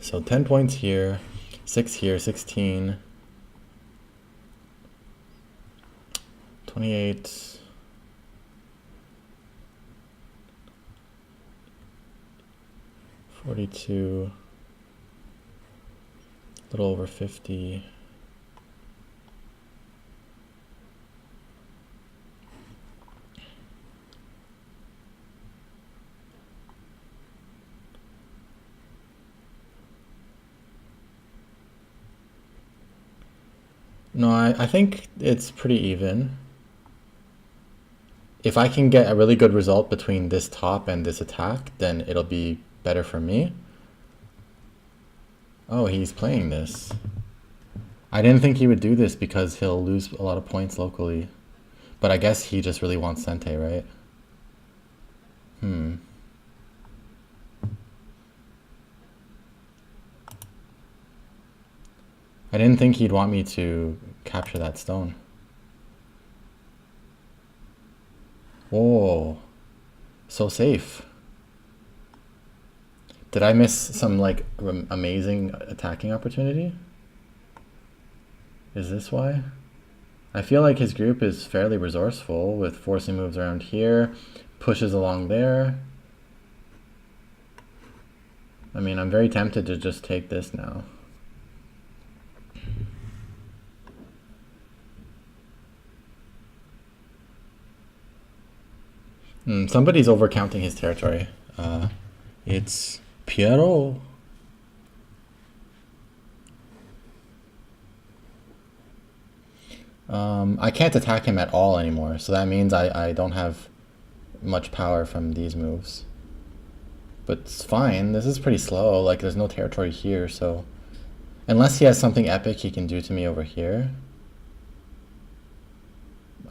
So 10 points here, 6 here, 16, 28, 42, a little over 50. No, I think it's pretty even. If I can get a really good result between this top and this attack, then it'll be better for me. Oh, he's playing this. I didn't think he would do this because he'll lose a lot of points locally. But I guess he just really wants Sente, right? I didn't think he'd want me to capture that stone. Whoa, so safe. Did I miss some like amazing attacking opportunity? Is this why? I feel like his group is fairly resourceful with forcing moves around here, pushes along there. I mean, I'm very tempted to just take this now. Somebody's overcounting his territory. It's Piero. I can't attack him at all anymore, so that means I don't have much power from these moves. But it's fine, this is pretty slow, like there's no territory here, so... Unless he has something epic he can do to me over here.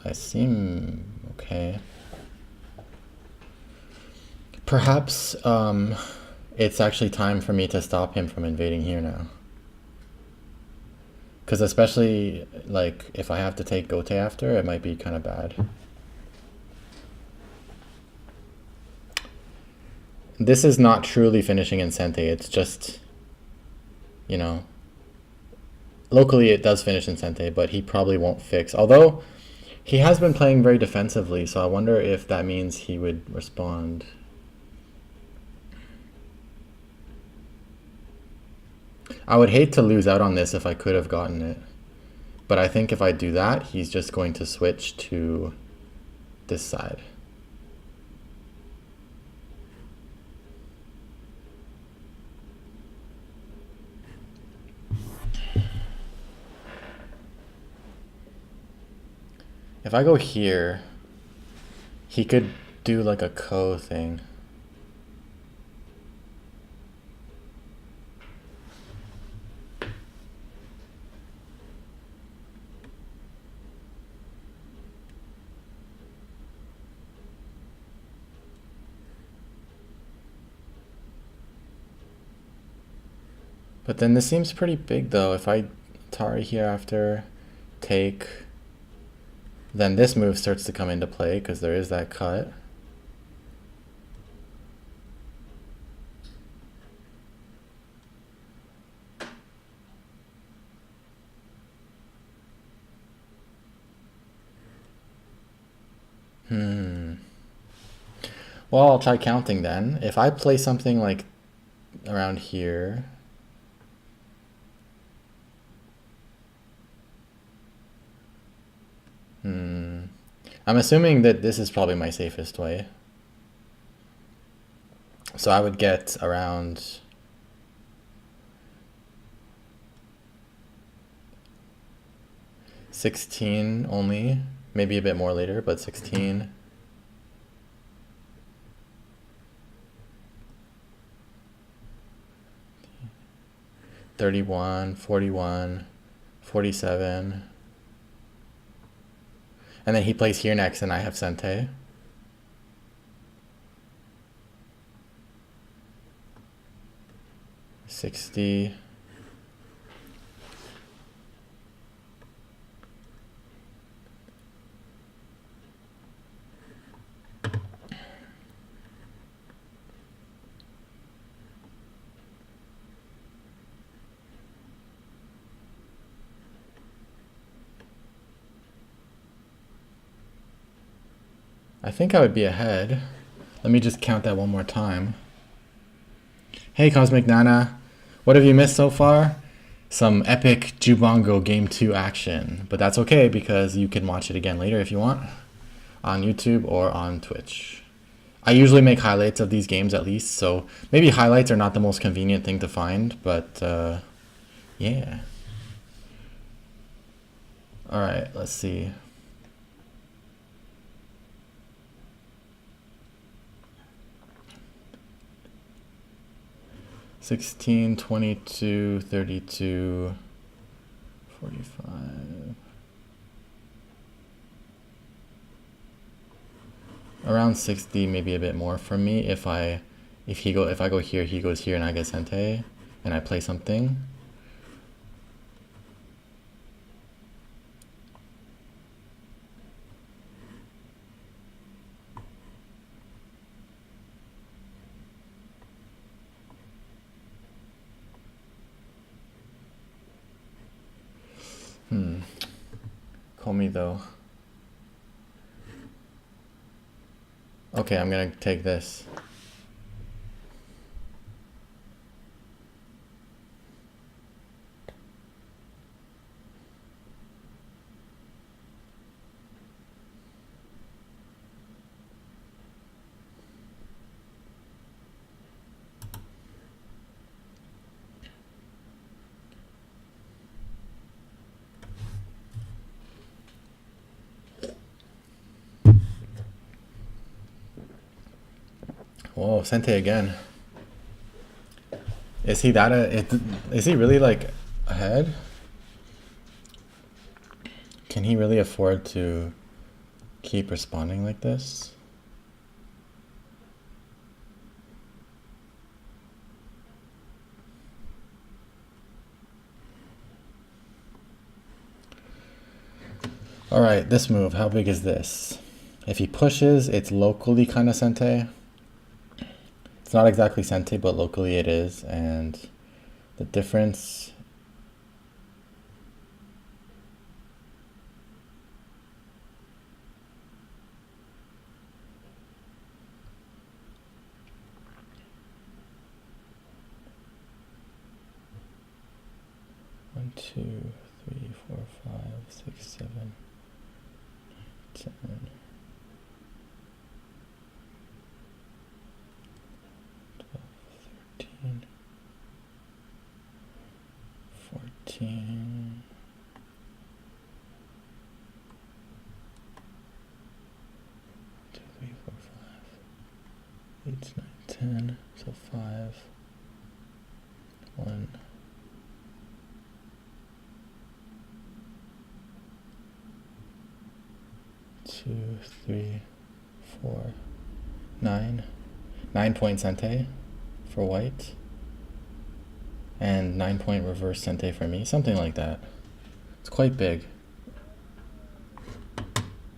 I seem okay. Perhaps it's actually time for me to stop him from invading here now. Because especially, like, if I have to take Gote after, it might be kind of bad. This is not truly finishing in Sente, it's just, you know, locally it does finish in Sente, but he probably won't fix. Although, he has been playing very defensively, so I wonder if that means he would respond. I would hate to lose out on this if I could have gotten it. But I think if I do that, he's just going to switch to this side. If I go here, he could do like a Ko thing. But then this seems pretty big though. If I Tari here after, take, then this move starts to come into play because there is that cut. Well, I'll try counting then. If I play something like around here. I'm assuming that this is probably my safest way. So I would get around 16 only, maybe a bit more later, but 16. $31, $41, $47. And then he plays here next and I have Sente. $60. I think I would be ahead. Let me just count that one more time. Hey Cosmic Nana, what have you missed so far? Some epic Jubongo Game 2 action, but that's okay because you can watch it again later if you want on YouTube or on Twitch. I usually make highlights of these games at least, so maybe highlights are not the most convenient thing to find, but yeah. All right, let's see. $16, $22, $32, $45. Around 60, maybe a bit more for me if I go here, he goes here and I get Sente and I play something. Call me though. Okay, I'm gonna take this. Whoa, Sente again. Is he is he really like ahead? Can he really afford to keep responding like this? All right, this move, how big is this? If he pushes, it's locally kind of Sente. It's not exactly Sente, but locally it is, and the difference one, 2, 3, 4, 5, 6, 7, 10. 13, 14, 2, 3, 4, 5, 8, 9, 10, so 5, 1, 2, 3, 4, 9. 9-point Sente for white. And 9-point reverse Sente for me. Something like that. It's quite big.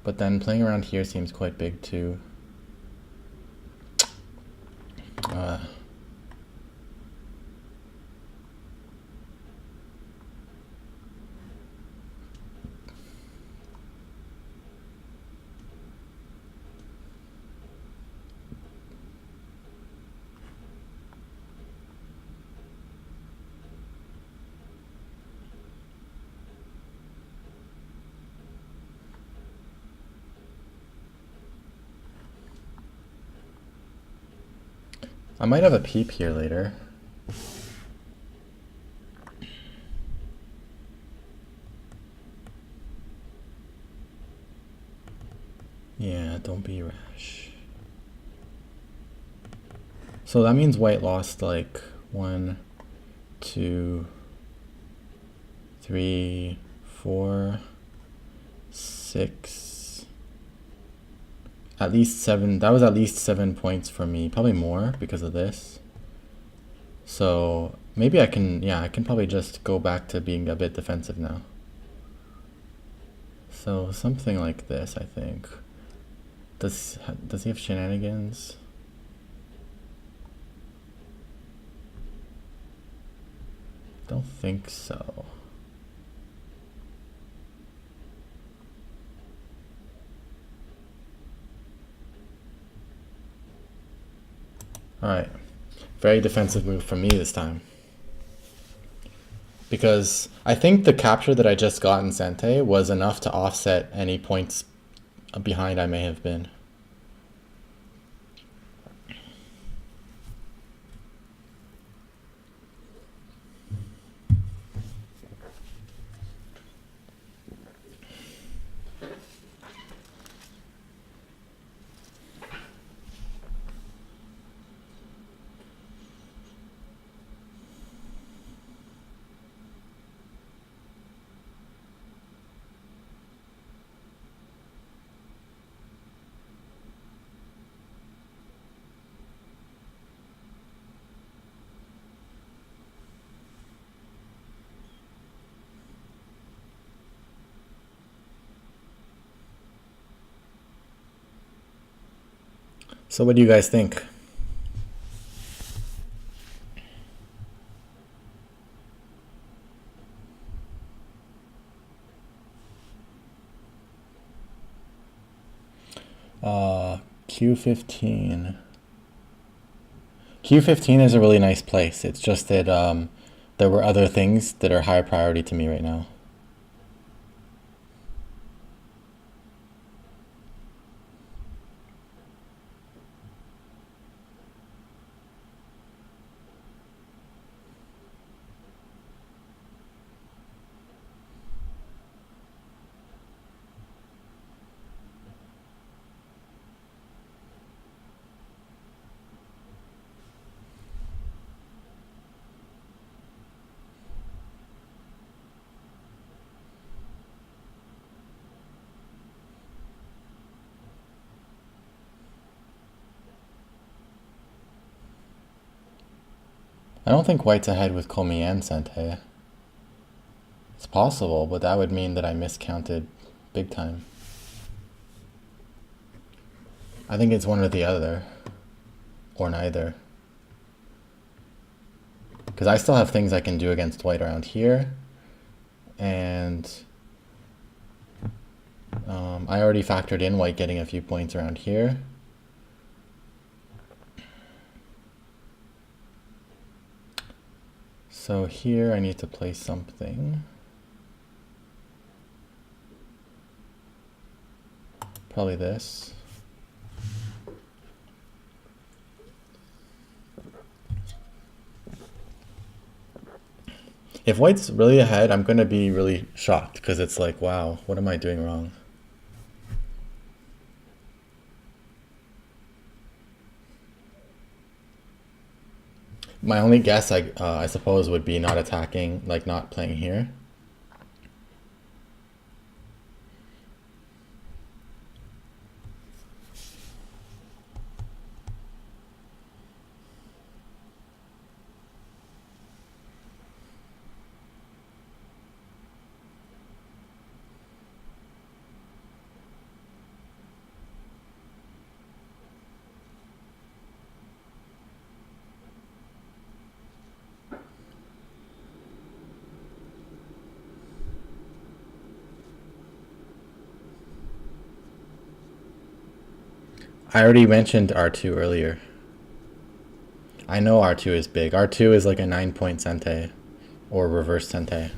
But then playing around here seems quite big too. I might have a peep here later. Yeah, don't be rash. So that means white lost like 1, 2, 3, 4, 6, at least 7. That was at least 7 points for me, probably more because of this. So maybe I can, yeah, I can probably just go back to being a bit defensive now. So something like this, I think. Does he have shenanigans? Don't think so. Alright, very defensive move from me this time. Because I think the capture that I just got in Sente was enough to offset any points behind I may have been. So what do you guys think? Q15. Q15 is a really nice place. It's just that there were other things that are higher priority to me right now. I don't think white's ahead with Komi and Sente. It's possible, but that would mean that I miscounted big time. I think it's one or the other. Or neither. Because I still have things I can do against white around here. And I already factored in white getting a few points around here. So here I need to play something. Probably this. If white's really ahead, I'm going to be really shocked because it's like, wow, what am I doing wrong? My only guess, I suppose, would be not attacking, like not playing here. I already mentioned R2 earlier. I know R2 is big. R2 is like a 9-point Sente or reverse Sente.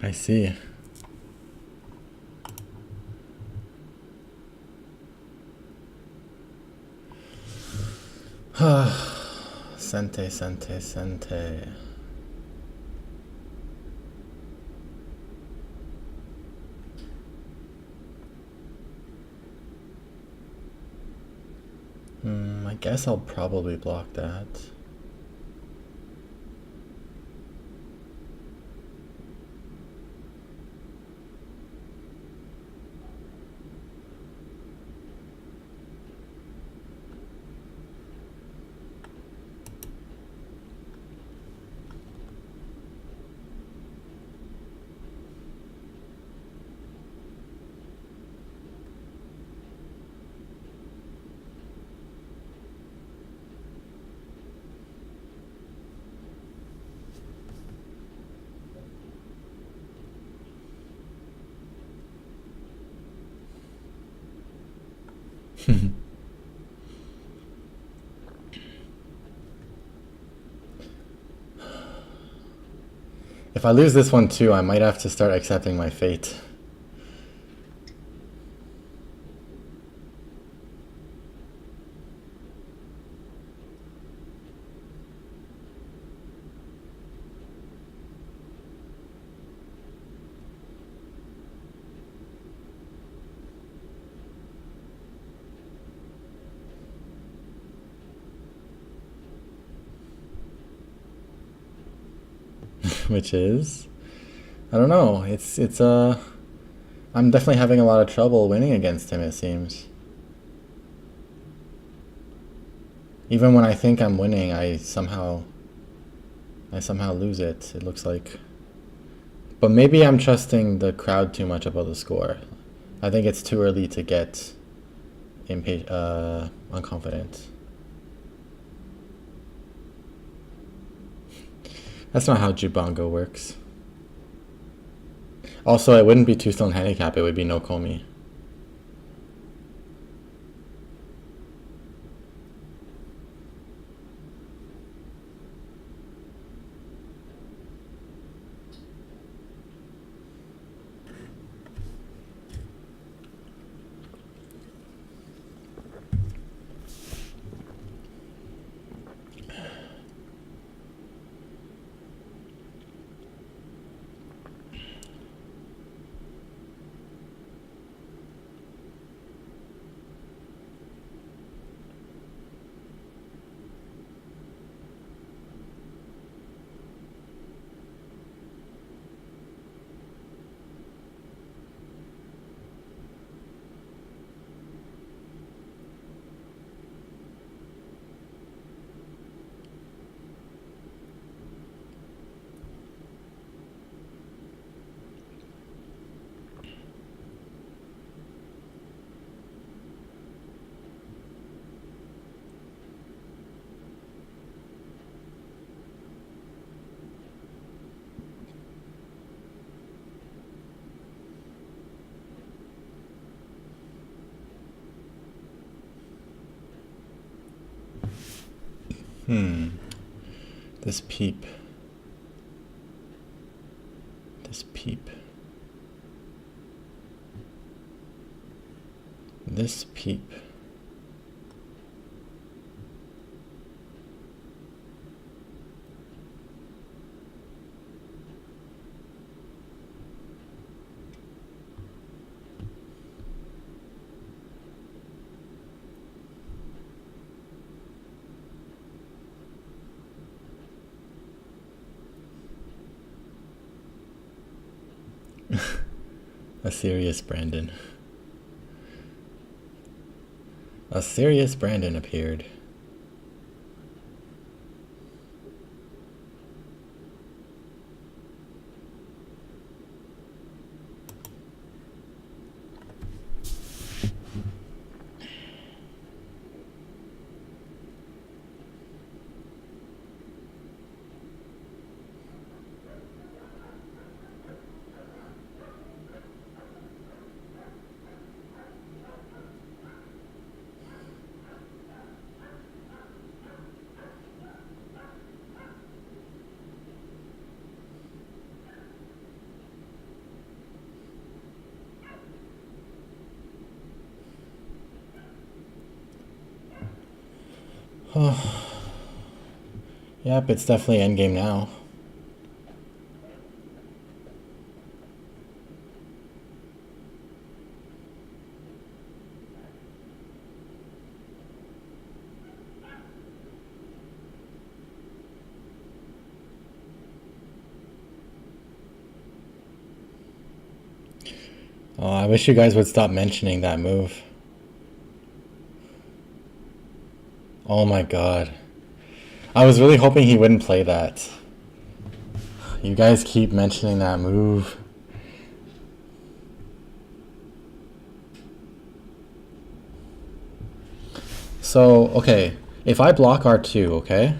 I see. Sente, sente, sente. I guess I'll probably block that. If I lose this one too, I might have to start accepting my fate. Which is, I don't know. I'm definitely having a lot of trouble winning against him, it seems. Even when I think I'm winning, I somehow lose it, it looks like. But maybe I'm trusting the crowd too much about the score. I think it's too early to get unconfident. That's not how Jubango works. Also, it wouldn't be two-stone handicap, it would be no komi. This peep. This peep. This peep. A serious Brandon. A serious Brandon appeared. Yep, it's definitely endgame now. Oh, I wish you guys would stop mentioning that move. Oh my god. I was really hoping he wouldn't play that. You guys keep mentioning that move. So, okay, if I block R2, okay?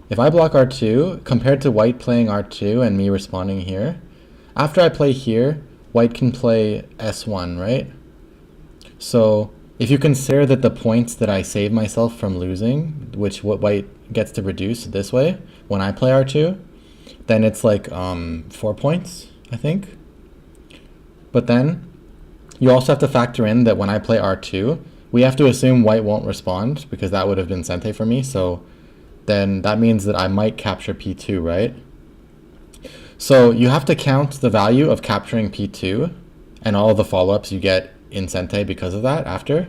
If I block R2, compared to white playing R2 and me responding here, after I play here, white can play S1, right? So, if you consider that the points that I save myself from losing, which what white gets to reduce this way, when I play R2, then it's like 4 points, I think. But then, you also have to factor in that when I play R2, we have to assume white won't respond, because that would have been Sente for me, so then that means that I might capture P2, right? So you have to count the value of capturing P2 and all of the follow-ups you get in Sente because of that after.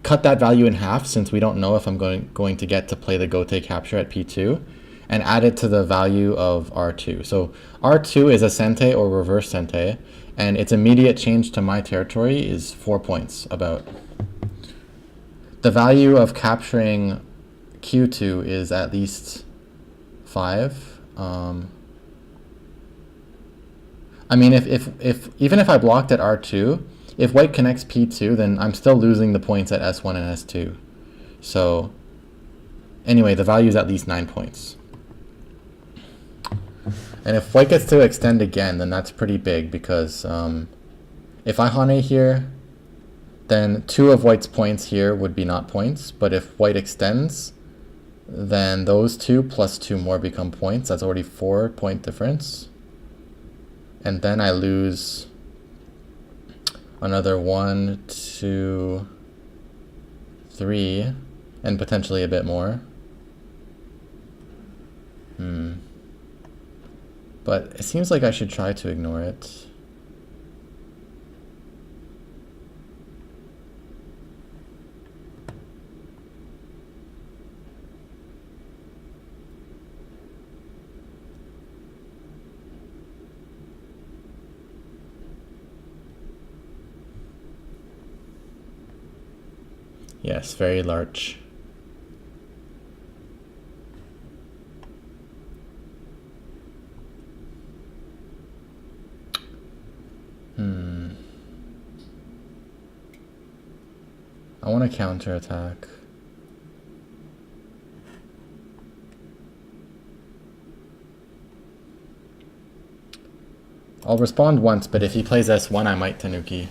Cut that value in half, since we don't know if I'm going to get to play the Gote capture at P2, and add it to the value of R2. So R2 is a Sente or reverse Sente, and its immediate change to my territory is 4 points about. The value of capturing Q2 is at least 5. I mean, if even if I blocked at R2, if white connects P2, then I'm still losing the points at S1 and S2. So anyway, the value is at least 9 points. And if white gets to extend again, then that's pretty big, because if I Hane here, then 2 of white's points here would be not points. But if white extends, then those 2 plus 2 more become points. That's already 4 point difference. And then I lose another 1, 2, 3, and potentially a bit more. But it seems like I should try to ignore it. Yes, very large. I want to counterattack. I'll respond once, but if he plays S1, I might Tanuki.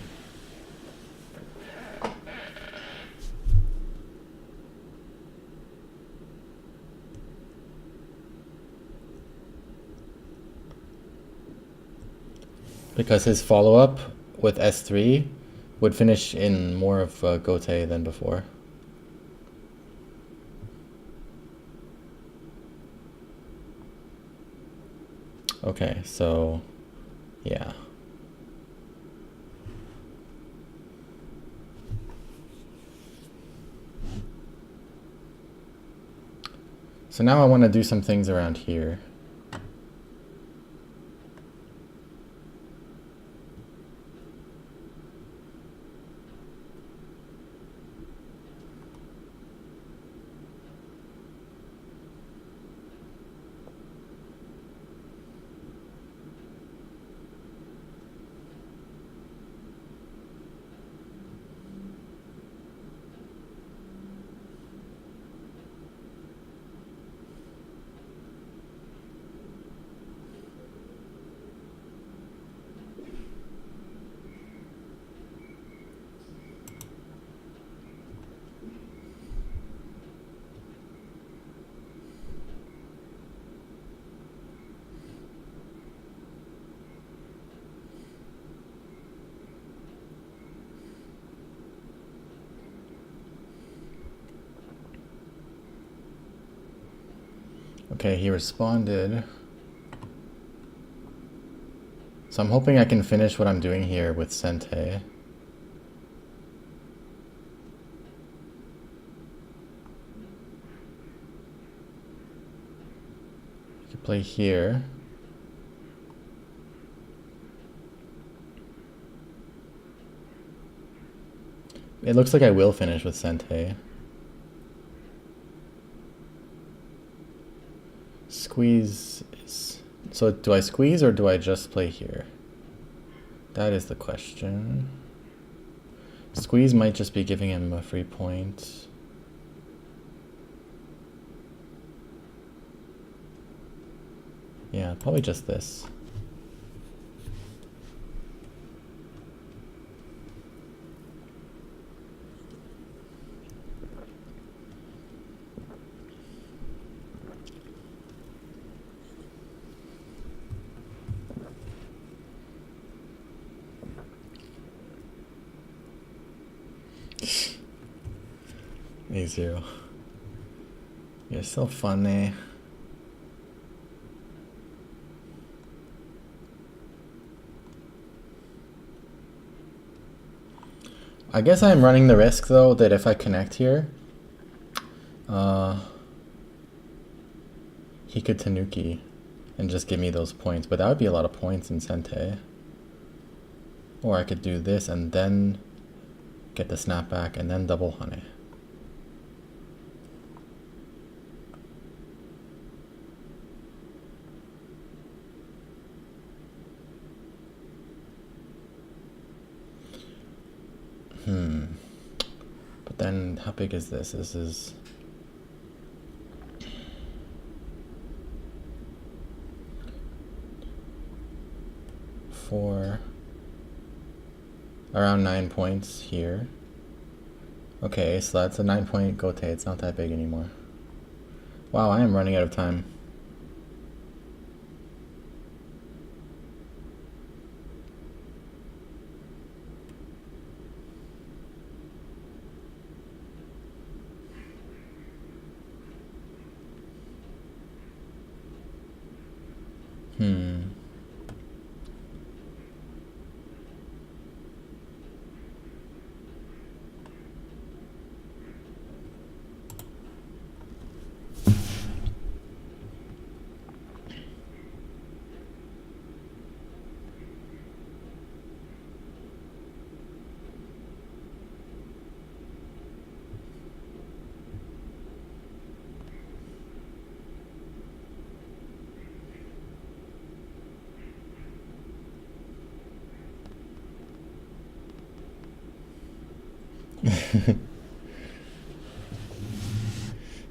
Because his follow-up with S3 would finish in more of Gote than before. Okay, so yeah. So now I want to do some things around here. Okay, he responded. So I'm hoping I can finish what I'm doing here with Sente. You can play here. It looks like I will finish with Sente. Squeeze is... So do I squeeze or do I just play here? That is the question. Squeeze might just be giving him a free point. Yeah, probably just this. A0. You're so funny. I guess I'm running the risk though that if I connect here, he could Tanuki and just give me those points, but that would be a lot of points in Sente. Or I could do this and then get the snapback and then double Hane. But then how big is this? This is... around 9 points here. Okay, so that's a 9-point Gote. It's not that big anymore. Wow, I am running out of time.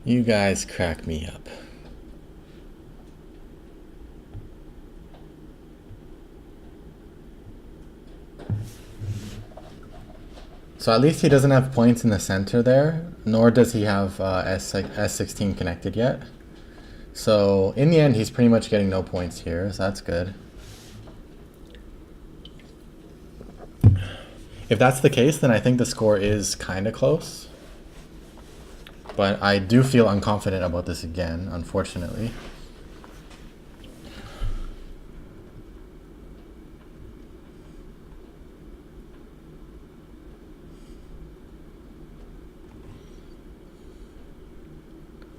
You guys crack me up. So at least he doesn't have points in the center there, nor does he have S16 connected yet. So in the end, he's pretty much getting no points here, so that's good. If that's the case, then I think the score is kind of close. But I do feel unconfident about this again, unfortunately.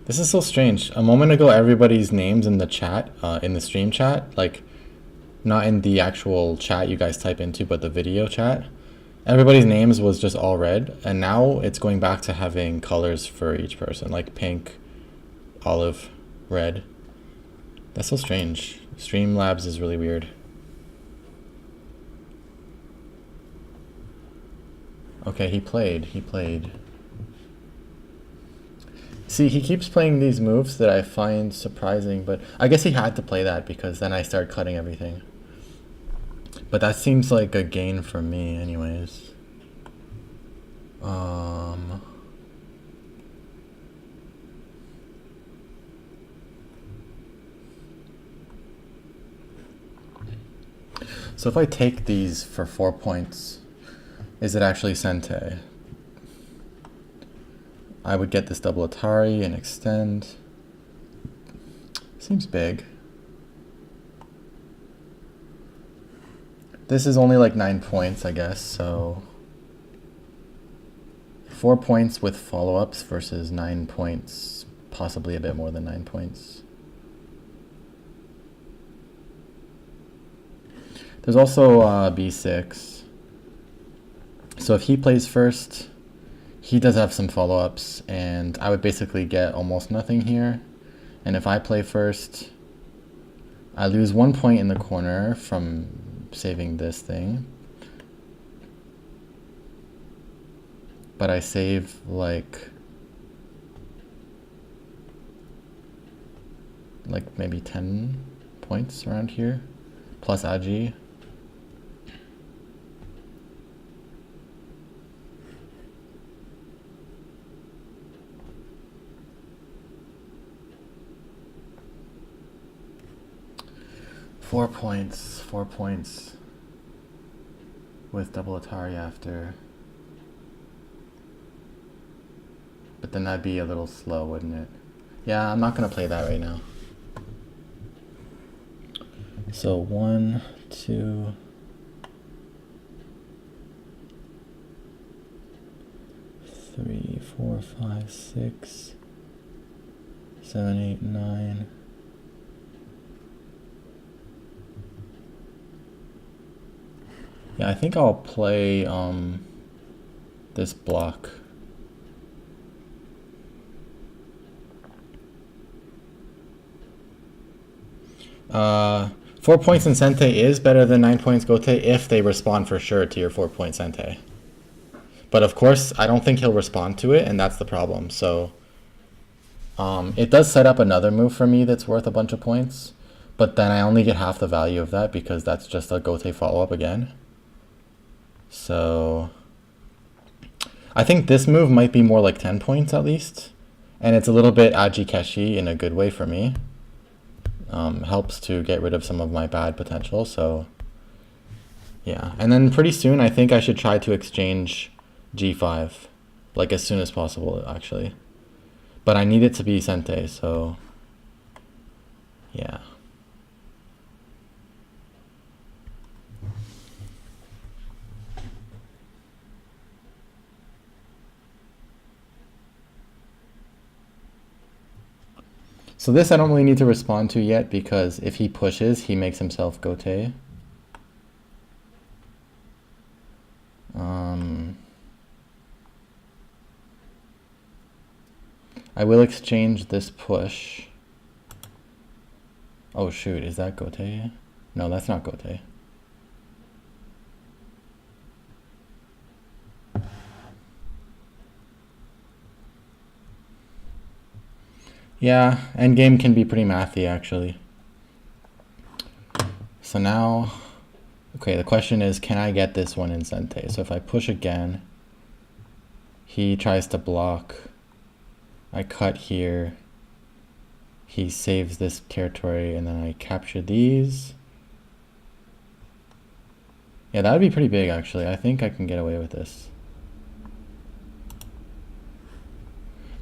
This is so strange. A moment ago, everybody's names in the chat, in the stream chat, like not in the actual chat you guys type into, but the video chat, everybody's names was just all red, and now it's going back to having colors for each person, like pink, olive, red. That's so strange. Streamlabs is really weird. Okay, he played. See, he keeps playing these moves that I find surprising, but I guess he had to play that because then I start cutting everything. But that seems like a gain for me anyways. So if I take these for 4 points, is it actually Sente? I would get this double Atari and extend. Seems big. This is only like 9 points, I guess, so 4 points with follow-ups versus 9 points, possibly a bit more than 9 points. There's also B6. So if he plays first, he does have some follow-ups, and I would basically get almost nothing here. And if I play first, I lose 1 point in the corner from saving this thing. But I save like maybe 10 points around here, plus agile. Four points with double Atari after. But then that'd be a little slow, wouldn't it? Yeah, I'm not gonna play that right now. So 1, 2, 3, 4, 5, 6, 7, 8, 9. Yeah, I think I'll play this block. Uh, 4 points in Sente is better than 9 points Gote if they respond for sure to your 4-point Sente. But of course, I don't think he'll respond to it, and that's the problem. So it does set up another move for me that's worth a bunch of points, but then I only get half the value of that because that's just a Gote follow-up again. So I think this move might be more like 10 points at least, and it's a little bit Ajikeshi in a good way for me. Helps to get rid of some of my bad potential, so yeah. And then pretty soon I think I should try to exchange G5, like as soon as possible actually. But I need it to be Sente, so yeah. So this I don't really need to respond to yet because if he pushes, he makes himself Gote. I will exchange this push. Oh shoot, is that Gote? No, that's not Gote. Yeah, endgame can be pretty mathy actually. So now, okay, the question is, can I get this one in Sente? So if I push again, he tries to block. I cut here. He saves this territory, and then I capture these. Yeah, that would be pretty big actually. I think I can get away with this.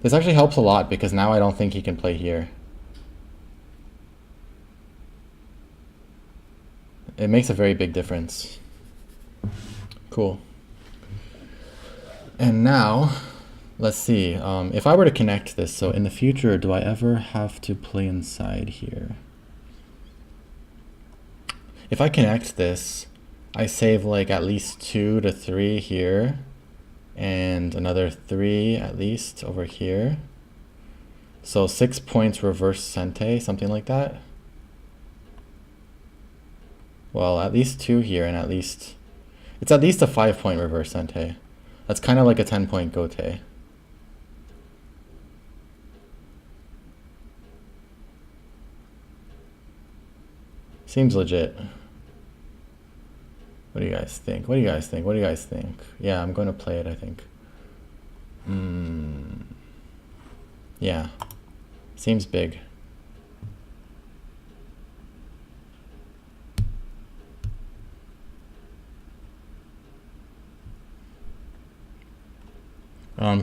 This actually helps a lot because now I don't think he can play here. It makes a very big difference. Cool. And now, let's see. If I were to connect this, so in the future, do I ever have to play inside here? If I connect this, I save like at least 2 to 3 here. And another 3 at least over here. So 6 points reverse Sente, something like that. Well, at least 2 here, and it's at least a 5-point reverse Sente. That's kind of like a 10-point Gote. Seems legit. What do you guys think? What do you guys think? What do you guys think? Yeah, I'm going to play it, I think. Yeah. Seems big.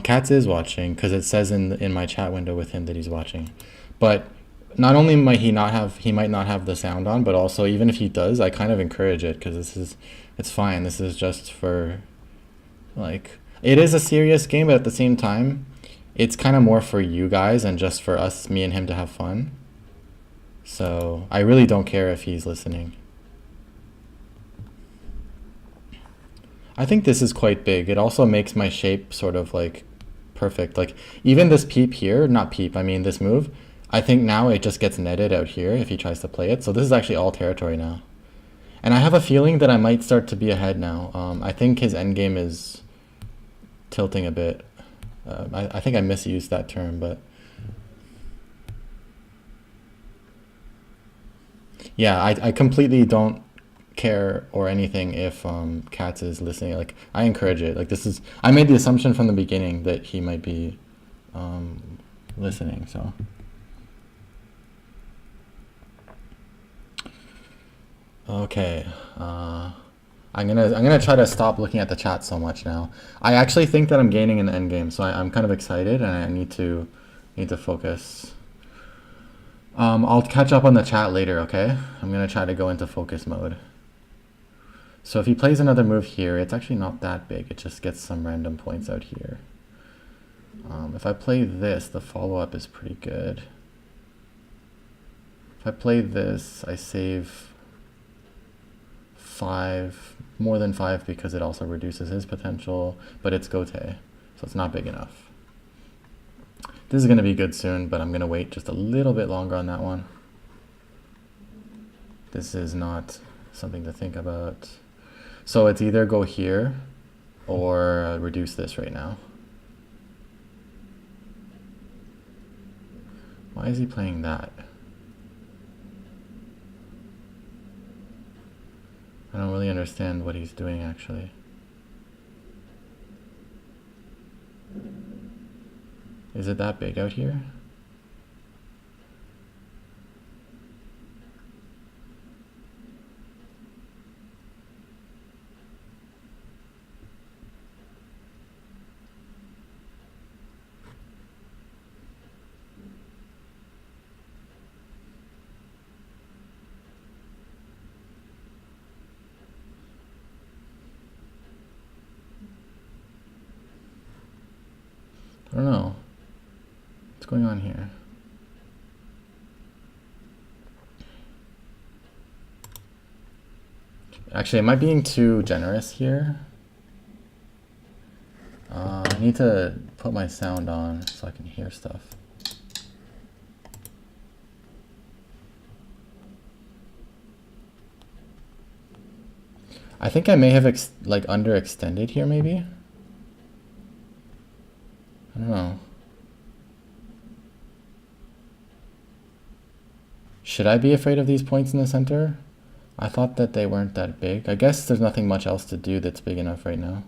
Cats is watching because it says in my chat window with him that he's watching. But not only might he might not have the sound on, but also even if he does, I kind of encourage it because it's fine. This is just for, like, it is a serious game, but at the same time, it's kind of more for you guys and just for us, me and him, to have fun. So I really don't care if he's listening. I think this is quite big. It also makes my shape sort of like perfect. Like even this peep here, not peep, I mean this move, I think now it just gets netted out here if he tries to play it. So this is actually all territory now. And I have a feeling that I might start to be ahead now. I think his endgame is tilting a bit. I think I misused that term, but yeah, I completely don't care or anything if Cats is listening. Like I encourage it. Like this is, I made the assumption from the beginning that he might be listening. So okay, I'm gonna try to stop looking at the chat so much now. I actually think that I'm gaining in the end game, so I'm kind of excited and I need to focus. I'll catch up on the chat later, okay? I'm gonna try to go into focus mode. So if he plays another move here, it's actually not that big. It just gets some random points out here. If I play this, the follow-up is pretty good. If I play this, I save 5, more than 5, because it also reduces his potential, but it's Gote, so it's not big enough. This is going to be good soon, but I'm going to wait just a little bit longer on that one. This is not something to think about. So it's either go here or reduce this right now. Why is he playing that? I don't really understand what he's doing actually. Is it that big out here? I don't know. What's going on here? Actually, am I being too generous here? I need to put my sound on so I can hear stuff. I think I may have like underextended here maybe? I don't know. Should I be afraid of these points in the center? I thought that they weren't that big. I guess there's nothing much else to do that's big enough right now.